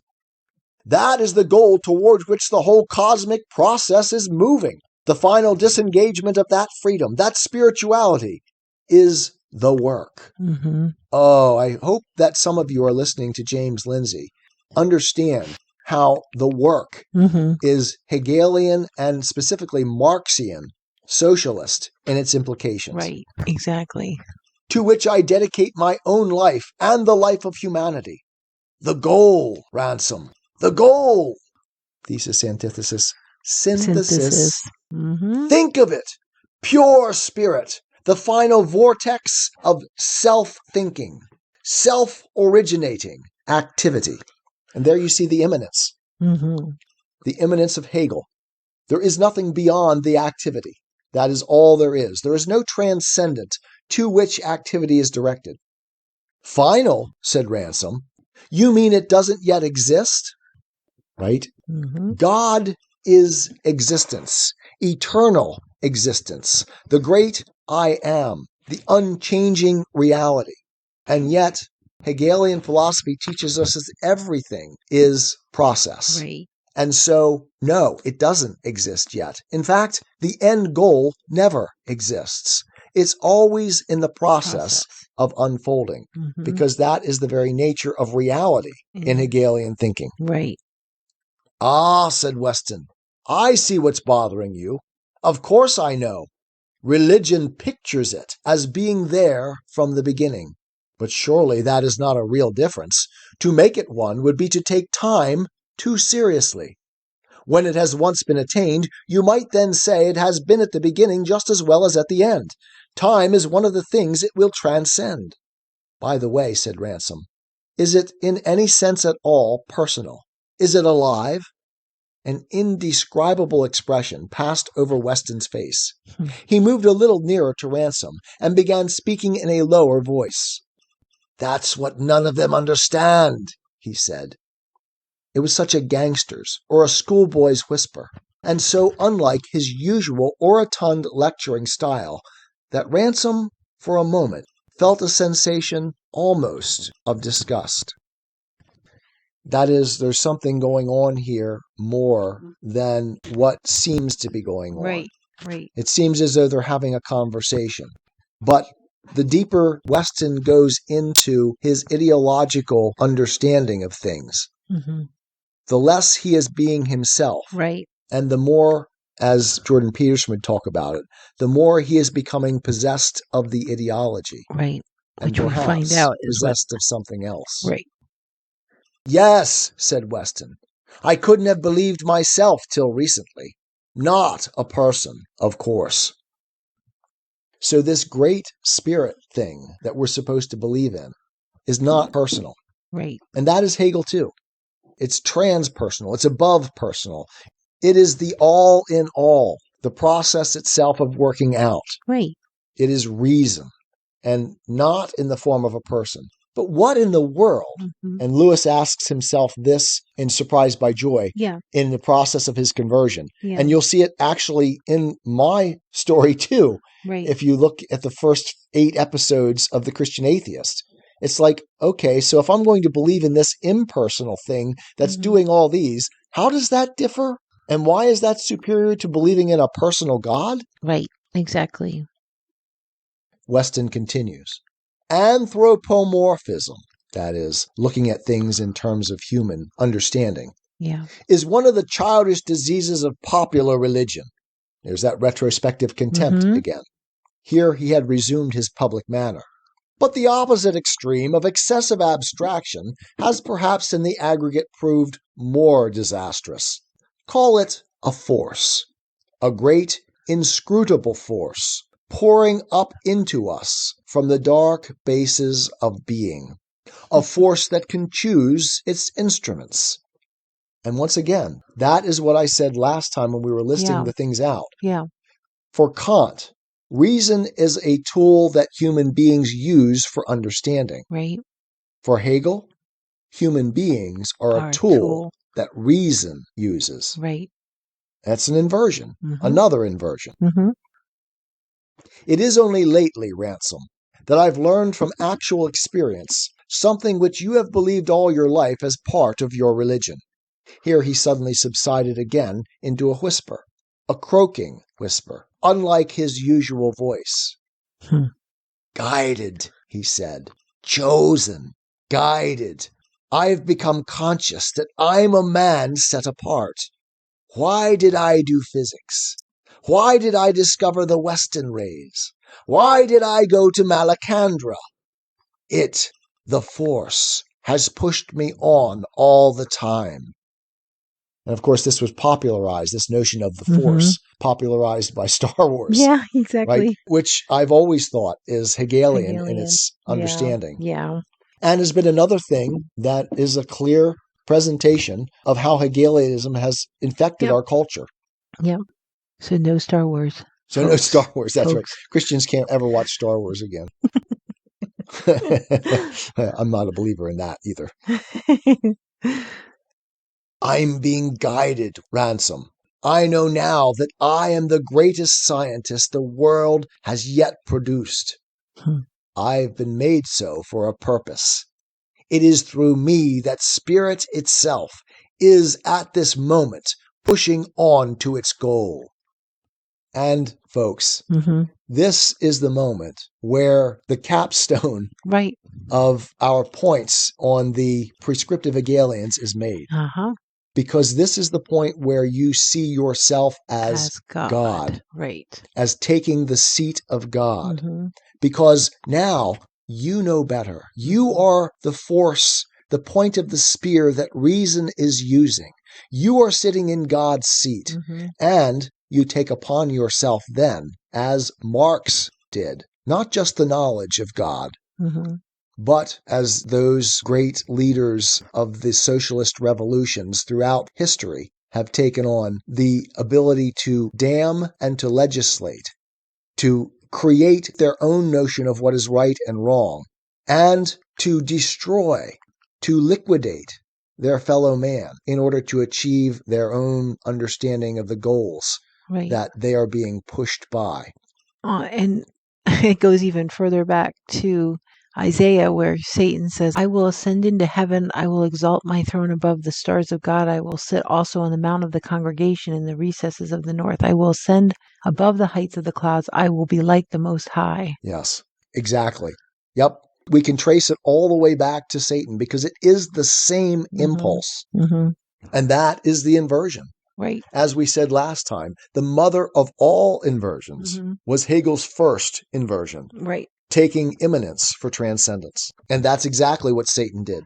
That is the goal towards which the whole cosmic process is moving. The final disengagement of that freedom, that spirituality, is the work. Oh, I hope that some of you are listening to James Lindsay understand how the work is Hegelian and specifically Marxian socialist in its implications. Right, exactly. To which I dedicate my own life and the life of humanity. The goal, Ransom, the goal. Thesis, antithesis, synthesis. Mm-hmm. Think of it. Pure spirit, the final vortex of self-thinking, self-originating activity. And there you see the immanence. Mm-hmm. The immanence of Hegel. There is nothing beyond the activity. That is all there is. There is no transcendent to which activity is directed. Final, said Ransom. You mean it doesn't yet exist? Right? Mm-hmm. God is existence, eternal existence, the great I am, the unchanging reality. And yet, Hegelian philosophy teaches us that everything is process. Right. And so, no, it doesn't exist yet. In fact, the end goal never exists. It's always in the process of unfolding, because that is the very nature of reality in Hegelian thinking. Right. Ah, said Weston, I see what's bothering you. Of course I know. Religion pictures it as being there from the beginning. But surely that is not a real difference. To make it one would be to take time too seriously. When it has once been attained, you might then say it has been at the beginning just as well as at the end. Time is one of the things it will transcend. By the way, said Ransom, is it in any sense at all personal? Is it alive? An indescribable expression passed over Weston's face. He moved a little nearer to Ransom and began speaking in a lower voice. That's what none of them understand, he said. It was such a gangster's or a schoolboy's whisper, and so unlike his usual orotund lecturing style, that Ransom, for a moment, felt a sensation almost of disgust. That is, there's something going on here more than what seems to be going on. Right. It seems as though they're having a conversation. But the deeper Weston goes into his ideological understanding of things, the less he is being himself. Right. And the more, as Jordan Peterson would talk about it, the more he is becoming possessed of the ideology. Right. And Which we find out is possessed of something else. Right. Yes, said Weston. I couldn't have believed myself till recently. Not a person, of course. So this great spirit thing that we're supposed to believe in is not personal. Right. And that is Hegel too. It's transpersonal. It's above personal. It is the all in all, the process itself of working out. Right. It is reason, and not in the form of a person. But what in the world? And Lewis asks himself this in Surprised by Joy in the process of his conversion. And you'll see it actually in my story too. Right. If you look at the first 8 episodes of The Christian Atheist, it's like, okay, so if I'm going to believe in this impersonal thing that's doing all these, how does that differ? And why is that superior to believing in a personal God? Right. Exactly. Weston continues. Anthropomorphism, that is, looking at things in terms of human understanding, is one of the childish diseases of popular religion. There's that retrospective contempt again. Here he had resumed his public manner. But the opposite extreme of excessive abstraction has perhaps in the aggregate proved more disastrous. Call it a force, a great inscrutable force, pouring up into us from the dark bases of being, a force that can choose its instruments. And once again, that is what I said last time when we were listing the things out. For Kant, reason is a tool that human beings use for understanding. Right. For Hegel, human beings are a tool that reason uses. Right. That's an inversion, another inversion. It is only lately, Ransom, that I've learned from actual experience something which you have believed all your life as part of your religion. Here he suddenly subsided again into a whisper, a croaking whisper, unlike his usual voice. Guided, he said, chosen, guided. I've become conscious that I'm a man set apart. Why did I do physics? Why did I discover the Weston rays? Why did I go to Malacandra? It, the force, has pushed me on all the time. And of course, this was popularized, this notion of the Force, popularized by Star Wars. Yeah, exactly. Right? Which I've always thought is Hegelian in its understanding. Yeah. And has been another thing that is a clear presentation of how Hegelianism has infected our culture. Yeah. So no Star Wars. So folks. No Star Wars, that's right. Christians can't ever watch Star Wars again. I'm not a believer in that either. I'm being guided, Ransom. I know now that I am the greatest scientist the world has yet produced. I've been made so for a purpose. It is through me that spirit itself is at this moment pushing on to its goal. And folks, this is the moment where the capstone of our points on the prescriptive Hegelians is made. Because this is the point where you see yourself as God. Right. As taking the seat of God. Because now you know better. You are the force, the point of the spear that reason is using. You are sitting in God's seat. And you take upon yourself then, as Marx did, not just the knowledge of God, but as those great leaders of the socialist revolutions throughout history have taken on, the ability to damn and to legislate, to create their own notion of what is right and wrong, and to destroy, to liquidate their fellow man in order to achieve their own understanding of the goals that they are being pushed by. And it goes even further back to Isaiah, where Satan says, I will ascend into heaven. I will exalt my throne above the stars of God. I will sit also on the mount of the congregation in the recesses of the north. I will ascend above the heights of the clouds. I will be like the Most High. Yes, exactly. Yep. We can trace it all the way back to Satan because it is the same impulse. And that is the inversion. Right. As we said last time, the mother of all inversions was Hegel's first inversion. Right. Taking immanence for transcendence. And that's exactly what Satan did.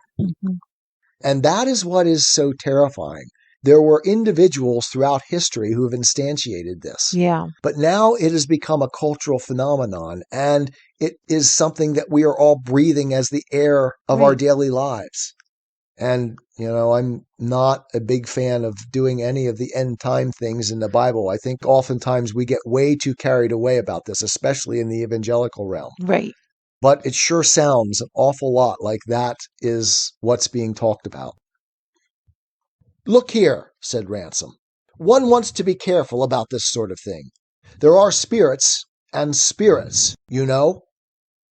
And that is what is so terrifying. There were individuals throughout history who have instantiated this. Yeah. But now it has become a cultural phenomenon, and it is something that we are all breathing as the air of our daily lives. And, I'm not a big fan of doing any of the end time things in the Bible. I think oftentimes we get way too carried away about this, especially in the evangelical realm. Right. But it sure sounds an awful lot like that is what's being talked about. Look here, said Ransom. One wants to be careful about this sort of thing. There are spirits and spirits, you know.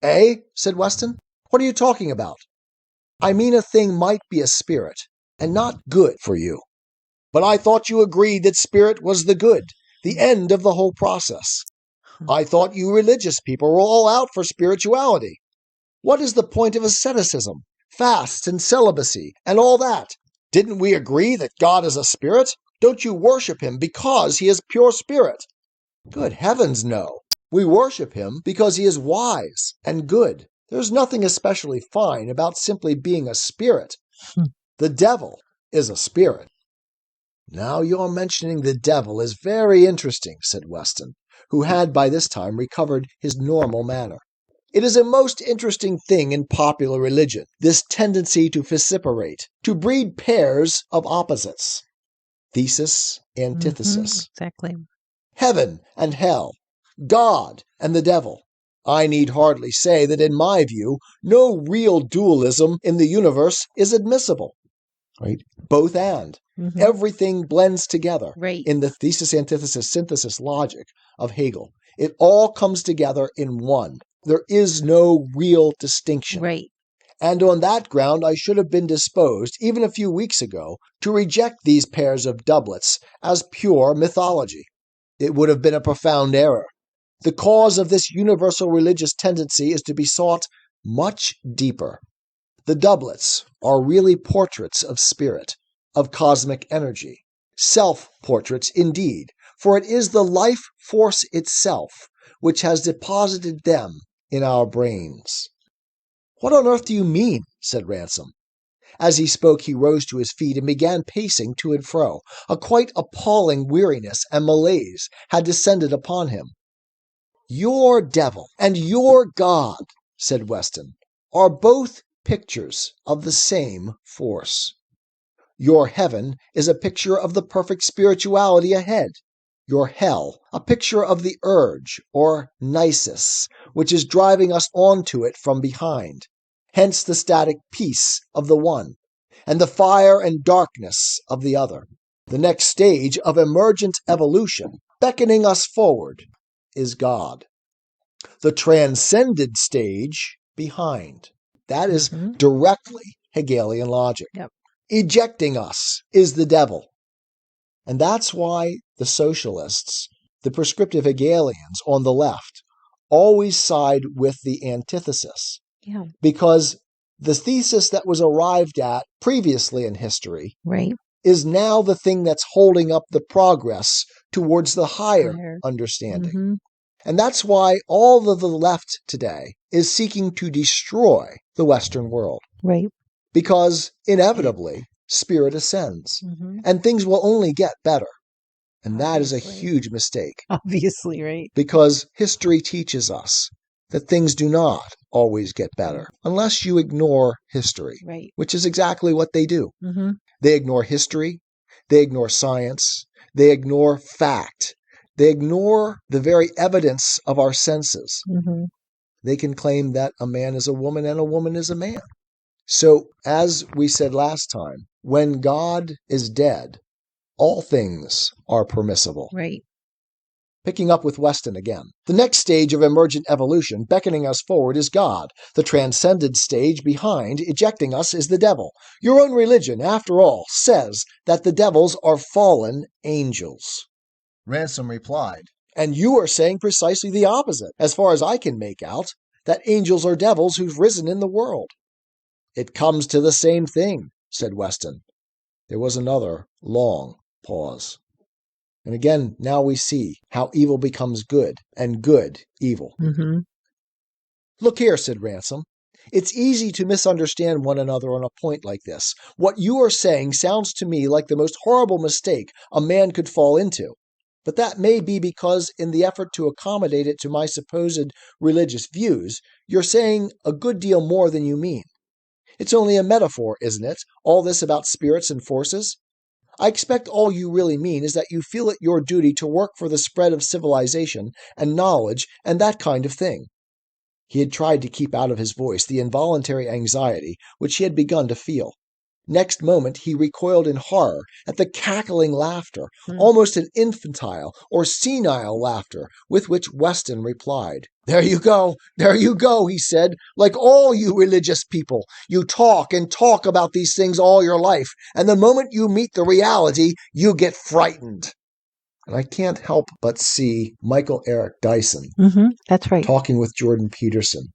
Eh? Said Weston. What are you talking about? I mean, a thing might be a spirit, and not good for you. But I thought you agreed that spirit was the good, the end of the whole process. I thought you religious people were all out for spirituality. What is the point of asceticism, fasts and celibacy, and all that? Didn't we agree that God is a spirit? Don't you worship him because he is pure spirit? Good heavens, no. We worship him because he is wise and good. There's nothing especially fine about simply being a spirit. The devil is a spirit. Now your mentioning the devil is very interesting, said Weston, who had by this time recovered his normal manner. It is a most interesting thing in popular religion, this tendency to vociferate, to breed pairs of opposites. Thesis, antithesis. Exactly. Heaven and hell, God and the devil. I need hardly say that in my view, no real dualism in the universe is admissible. Right? Both and. Everything blends together in the thesis, antithesis, synthesis logic of Hegel. It all comes together in one. There is no real distinction. Right. And on that ground, I should have been disposed, even a few weeks ago, to reject these pairs of doublets as pure mythology. It would have been a profound error. The cause of this universal religious tendency is to be sought much deeper. The doublets are really portraits of spirit, of cosmic energy. Self-portraits indeed, for it is the life force itself which has deposited them in our brains. What on earth do you mean? Said Ransom. As he spoke, he rose to his feet and began pacing to and fro. A quite appalling weariness and malaise had descended upon him. "Your devil and your God," said Weston, "are both pictures of the same force. Your heaven is a picture of the perfect spirituality ahead. Your hell, a picture of the urge, or nisus, which is driving us onto it from behind. Hence the static peace of the one, and the fire and darkness of the other. The next stage of emergent evolution, beckoning us forward, is God. The transcended stage behind. That is directly Hegelian logic. Yep. Ejecting us is the devil. And that's why the socialists, the prescriptive Hegelians on the left, always side with the antithesis. Yeah. Because the thesis that was arrived at previously in history is now the thing that's holding up the progress towards the higher understanding. And that's why all of the left today is seeking to destroy the Western world. Because inevitably, spirit ascends, and things will only get better. And that is a huge mistake. Obviously, right? Because history teaches us that things do not always get better unless you ignore history, which is exactly what they do. They ignore history, they ignore science, they ignore fact, they ignore the very evidence of our senses. They can claim that a man is a woman and a woman is a man. So, as we said last time, when God is dead, all things are permissible. Picking up with Weston again. The next stage of emergent evolution, beckoning us forward, is God. The transcended stage behind, ejecting us, is the devil. Your own religion, after all, says that the devils are fallen angels. Ransom replied, "And you are saying precisely the opposite, as far as I can make out, that angels are devils who've risen in the world." "It comes to the same thing," said Weston. There was another long pause. And again, now we see how evil becomes good and good evil. "Look here," said Ransom. "It's easy to misunderstand one another on a point like this. What you are saying sounds to me like the most horrible mistake a man could fall into. But that may be because, in the effort to accommodate it to my supposed religious views, you're saying a good deal more than you mean. It's only a metaphor, isn't it, all this about spirits and forces? I expect all you really mean is that you feel it your duty to work for the spread of civilization and knowledge and that kind of thing." He had tried to keep out of his voice the involuntary anxiety which he had begun to feel. Next moment he recoiled in horror at the cackling laughter, almost an infantile or senile laughter, with which Weston replied. There you go, he said. "Like all you religious people, you talk and talk about these things all your life, and the moment you meet the reality, you get frightened." And I can't help but see Michael Eric Dyson That's right. talking with Jordan Peterson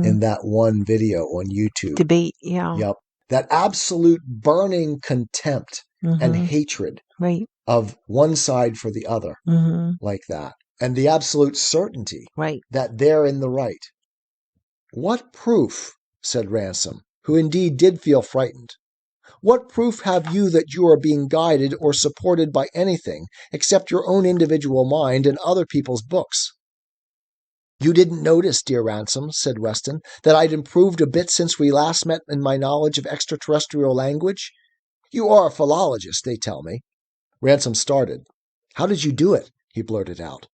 in that one video on YouTube. Debate, yeah. Yep. That absolute burning contempt and hatred of one side for the other, like that. And the absolute certainty that they're in the right. "What proof," said Ransom, who indeed did feel frightened, "what proof have you that you are being guided or supported by anything except your own individual mind and other people's books?" "You didn't notice, dear Ransom," said Weston, "that I'd improved a bit since we last met in my knowledge of extraterrestrial language? You are a philologist, they tell me." Ransom started. "How did you do it?" he blurted out.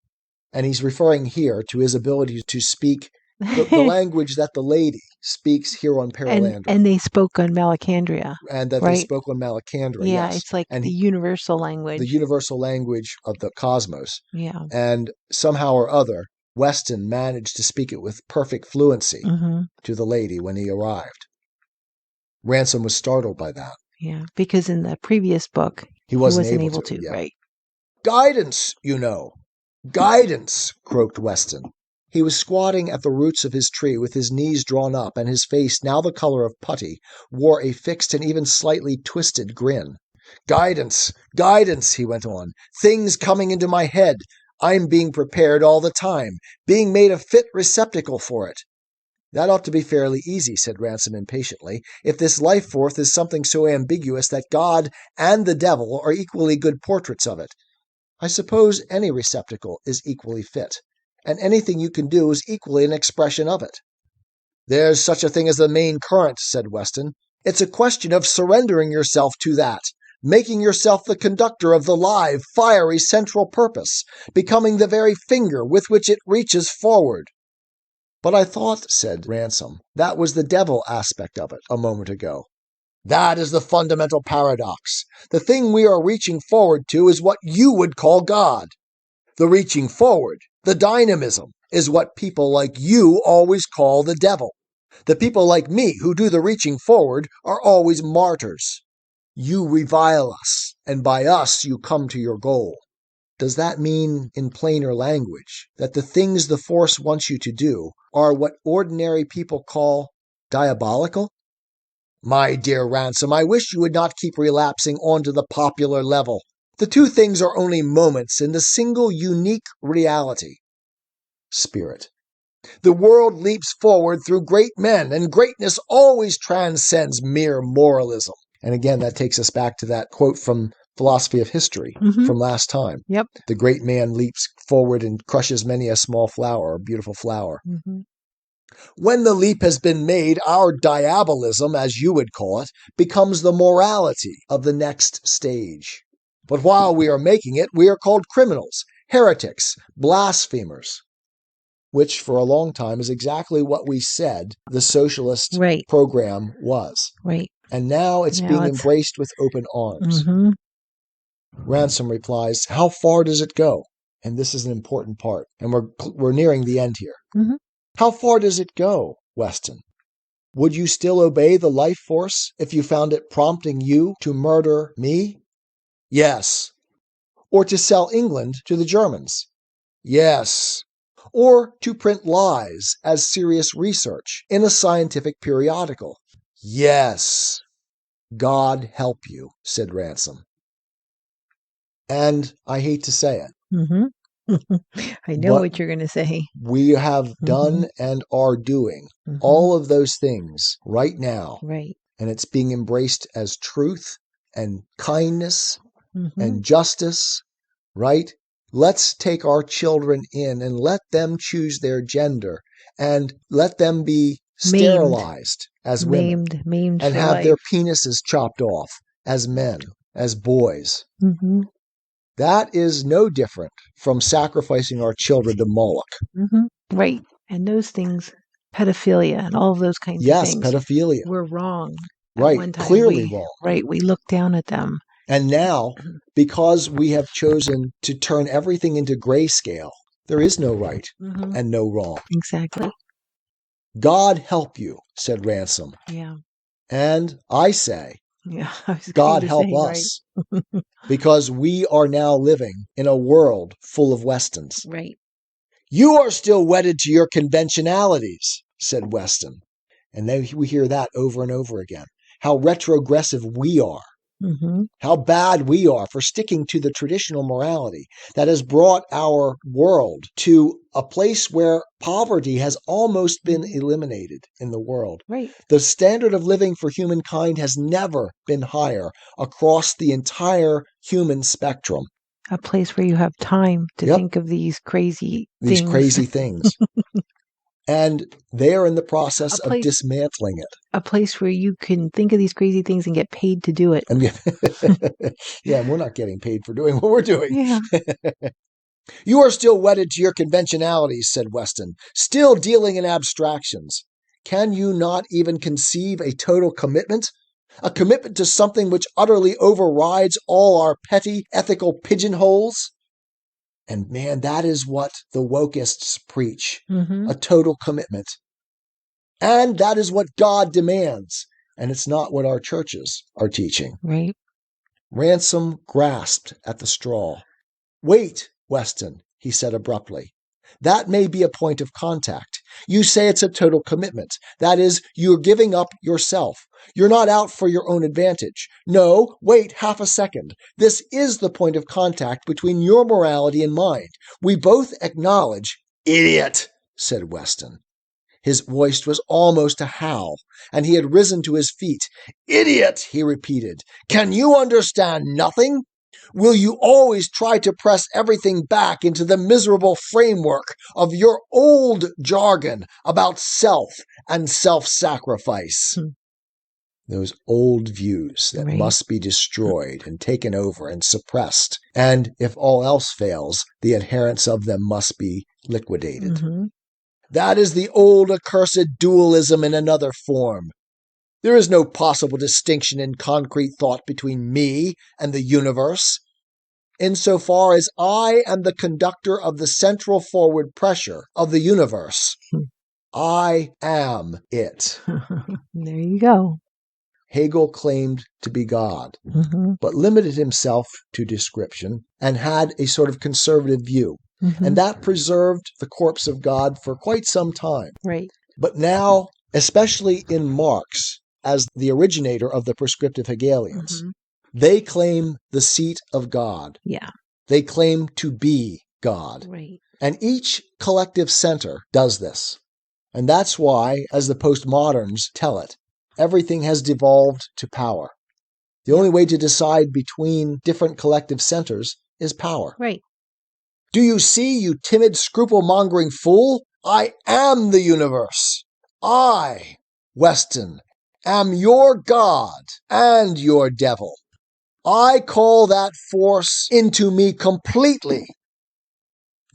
And he's referring here to his ability to speak the language that the lady speaks here on Perelandra. And they spoke on Malacandria. And that they spoke on Malacandria, yeah, yes. It's like and the universal language. The universal language of the cosmos. Yeah. And somehow or other, Weston managed to speak it with perfect fluency to the lady when he arrived. Ransom was startled by that. Yeah, because in the previous book, he wasn't able to. Yeah. Right. "Guidance, you know. Guidance," croaked Weston. He was squatting at the roots of his tree with his knees drawn up, and his face, now the color of putty, wore a fixed and even slightly twisted grin. "Guidance, guidance," he went on. "Things coming into my head. I'm being prepared all the time, being made a fit receptacle for it." That ought to be fairly easy, said Ransom impatiently, if this life force is something so ambiguous that God and the devil are equally good portraits of it. I suppose any receptacle is equally fit, and anything you can do is equally an expression of it. There's such a thing as the main current, said Weston. It's a question of surrendering yourself to that, making yourself the conductor of the live, fiery central purpose, becoming the very finger with which it reaches forward. But I thought, said Ransom, that was the devil aspect of it a moment ago. That is the fundamental paradox. The thing we are reaching forward to is what you would call God. The reaching forward, the dynamism, is what people like you always call the devil. The people like me who do the reaching forward are always martyrs. You revile us, and by us you come to your goal. Does that mean, in plainer language, that the things the force wants you to do are what ordinary people call diabolical? My dear Ransom, I wish you would not keep relapsing onto the popular level. The two things are only moments in the single unique reality. Spirit. The world leaps forward through great men, and greatness always transcends mere moralism. And again, that takes us back to that quote from Philosophy of History from last time. Yep. The great man leaps forward and crushes many a small flower, a beautiful flower. When the leap has been made, our diabolism, as you would call it, becomes the morality of the next stage. But while we are making it, we are called criminals, heretics, blasphemers, which for a long time is exactly what we said the socialist program was. Right. And now it's being embraced with open arms. Ransom replies, how far does it go? And this is an important part. And we're nearing the end here. How far does it go, Weston? Would you still obey the life force if you found it prompting you to murder me? Yes. Or to sell England to the Germans? Yes. Or to print lies as serious research in a scientific periodical? Yes. God help you, said Ransom. And I hate to say it. I know what you're going to say. We have done and are doing all of those things right now. Right. And it's being embraced as truth and kindness and justice, right? Let's take our children in and let them choose their gender and let them be sterilized as women maimed and have their penises chopped off as men, as boys. That is no different from sacrificing our children to Moloch. Right. And those things, pedophilia and all of those kinds of things. Yes, pedophilia. Were wrong. Right, one time clearly wrong. Right, we looked down at them. And now, because we have chosen to turn everything into grayscale, there is no right and no wrong. Exactly. God help you, said Ransom. Yeah. And I say, God help us. Because we are now living in a world full of Westons. Right. You are still wedded to your conventionalities, said Weston. And then we hear that over and over again. How retrogressive we are. How bad we are for sticking to the traditional morality that has brought our world to a place where poverty has almost been eliminated in the world. Right. The standard of living for humankind has never been higher across the entire human spectrum. A place where you have time to think of these crazy things. And they're in the process of dismantling it. A place where you can think of these crazy things and get paid to do it. Yeah, and we're not getting paid for doing what we're doing. Yeah. You are still wedded to your conventionalities, said Weston, still dealing in abstractions. Can you not even conceive a total commitment? A commitment to something which utterly overrides all our petty ethical pigeonholes? And man, that is what the wokeists preach, a total commitment. And that is what God demands. And it's not what our churches are teaching. Right. Ransom grasped at the straw. Wait, Weston, he said abruptly. That may be a point of contact. You say it's a total commitment. That is, you're giving up yourself. You're not out for your own advantage. No, wait half a second. This is the point of contact between your morality and mine. We both acknowledge... Idiot, said Weston. His voice was almost a howl, and he had risen to his feet. "Idiot," he repeated. "Can you understand nothing? Will you always try to press everything back into the miserable framework of your old jargon about self and self-sacrifice?" Those old views that must be destroyed and taken over and suppressed. And if all else fails, the adherents of them must be liquidated. That is the old accursed dualism in another form. There is no possible distinction in concrete thought between me and the universe. Insofar as I am the conductor of the central forward pressure of the universe, I am it. There you go. Hegel claimed to be God, but limited himself to description and had a sort of conservative view. And that preserved the corpse of God for quite some time. Right. But now, especially in Marx, as the originator of the prescriptive Hegelians, they claim the seat of God. Yeah. They claim to be God. Right. And each collective center does this. And that's why, as the postmoderns tell it, everything has devolved to power. The only way to decide between different collective centers is power. Right. Do you see, you timid, scruple-mongering fool? I am the universe. I, Weston, am your God and your devil. I call that force into me completely.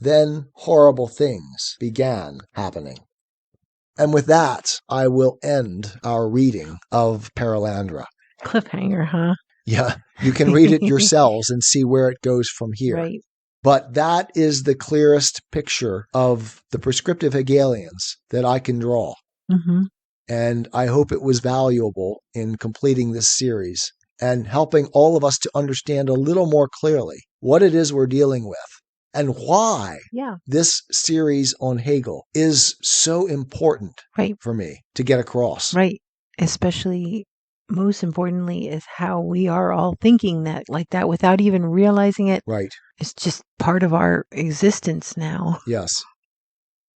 Then horrible things began happening. And with that, I will end our reading of Perelandra. Cliffhanger, huh? Yeah, you can read it yourselves and see where it goes from here. Right. But that is the clearest picture of the prescriptive Hegelians that I can draw. And I hope it was valuable in completing this series and helping all of us to understand a little more clearly what it is we're dealing with and why this series on Hegel is so important for me to get across. Right. Especially, most importantly, is how we are all thinking that like that without even realizing it. Right. It's just part of our existence now. Yes.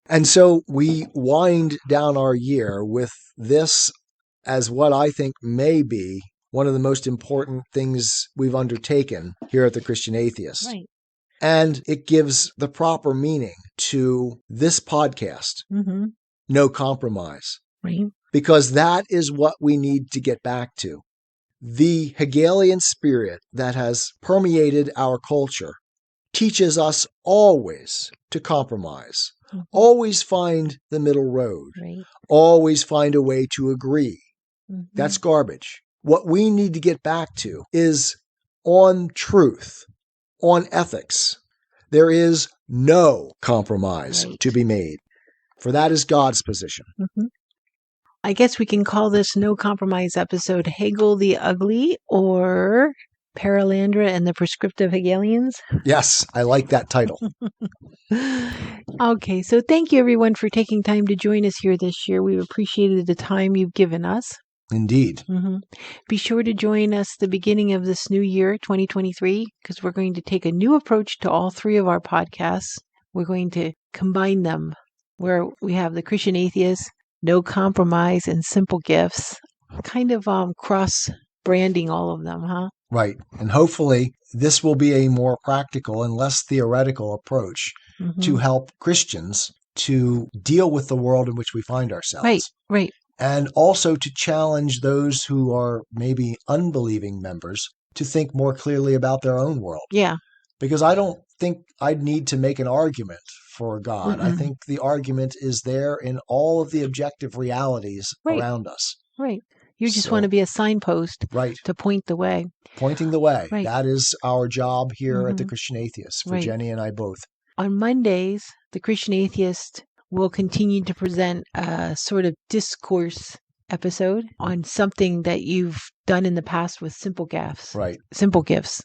And so we wind down our year with this as what I think may be one of the most important things we've undertaken here at the Christian Atheist. Right. And it gives the proper meaning to this podcast, No Compromise. Right. Because that is what we need to get back to. The Hegelian spirit that has permeated our culture teaches us always to compromise, always find the middle road, always find a way to agree. That's garbage. What we need to get back to is on truth, on ethics. There is no compromise to be made, for that is God's position. I guess we can call this No Compromise episode Hegel the Ugly or Perelandra and the Prescriptive Hegelians. Yes, I like that title. Okay, so thank you everyone for taking time to join us here this year. We've appreciated the time you've given us. Indeed. Be sure to join us the beginning of this new year, 2023, because we're going to take a new approach to all three of our podcasts. We're going to combine them where we have the Christian Atheist, No Compromise, and Simple Gifts, kind of cross-branding all of them, huh? Right. And hopefully this will be a more practical and less theoretical approach to help Christians to deal with the world in which we find ourselves. Right. And also to challenge those who are maybe unbelieving members to think more clearly about their own world. Yeah. Because I don't think I'd need to make an argument for God. I think the argument is there in all of the objective realities around us. Right. You just want to be a signpost to point the way. Pointing the way. Right. That is our job here at the Christian Atheist, for Jenny and I both. On Mondays, the Christian Atheist will continue to present a sort of discourse episode on something that you've done in the past with Simple Gifts. Right. Simple Gifts.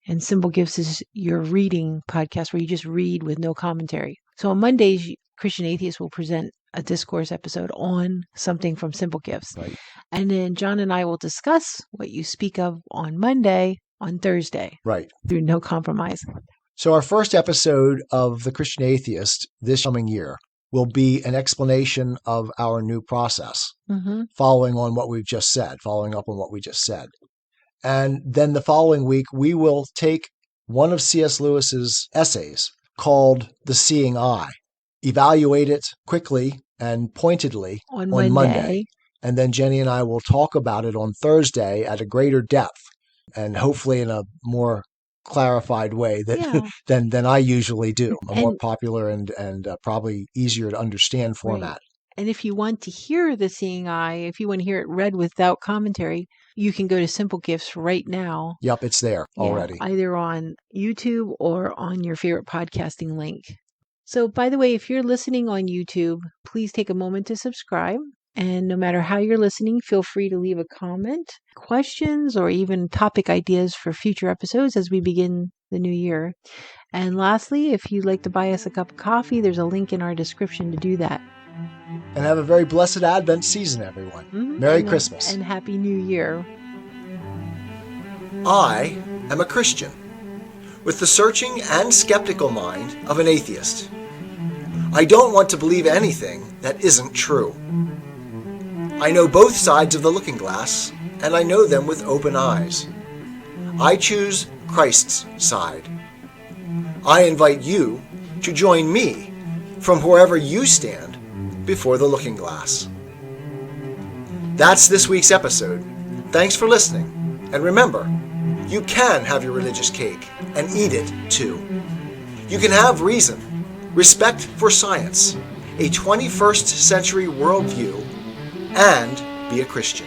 And Simple Gifts is your reading podcast where you just read with no commentary. So on Mondays, Christian Atheist will present a discourse episode on something from Simple Gifts. Right. And then John and I will discuss what you speak of on Monday on Thursday. Right. Through No Compromise. So our first episode of the Christian Atheist this coming year will be an explanation of our new process, following on what we've just said, following up on what we just said. And then the following week, we will take one of C.S. Lewis's essays called The Seeing Eye, evaluate it quickly and pointedly on Monday. And then Jenny and I will talk about it on Thursday at a greater depth and hopefully in a more clarified way than I usually do, a more popular and probably easier to understand format. Right. And if you want to hear The Seeing Eye, if you want to hear it read without commentary, you can go to Simple Gifts right now. Yep, it's there already. Either on YouTube or on your favorite podcasting link. So, by the way, if you're listening on YouTube, please take a moment to subscribe. And no matter how you're listening, feel free to leave a comment, questions, or even topic ideas for future episodes as we begin the new year. And lastly, if you'd like to buy us a cup of coffee, there's a link in our description to do that. And have a very blessed Advent season, everyone. Merry Christmas. And Happy New Year. I am a Christian with the searching and skeptical mind of an atheist. I don't want to believe anything that isn't true. I know both sides of the looking glass, and I know them with open eyes. I choose Christ's side. I invite you to join me from wherever you stand before the looking glass. That's this week's episode. Thanks for listening. And remember, you can have your religious cake and eat it too. You can have reason, respect for science, a 21st century worldview, and be a Christian.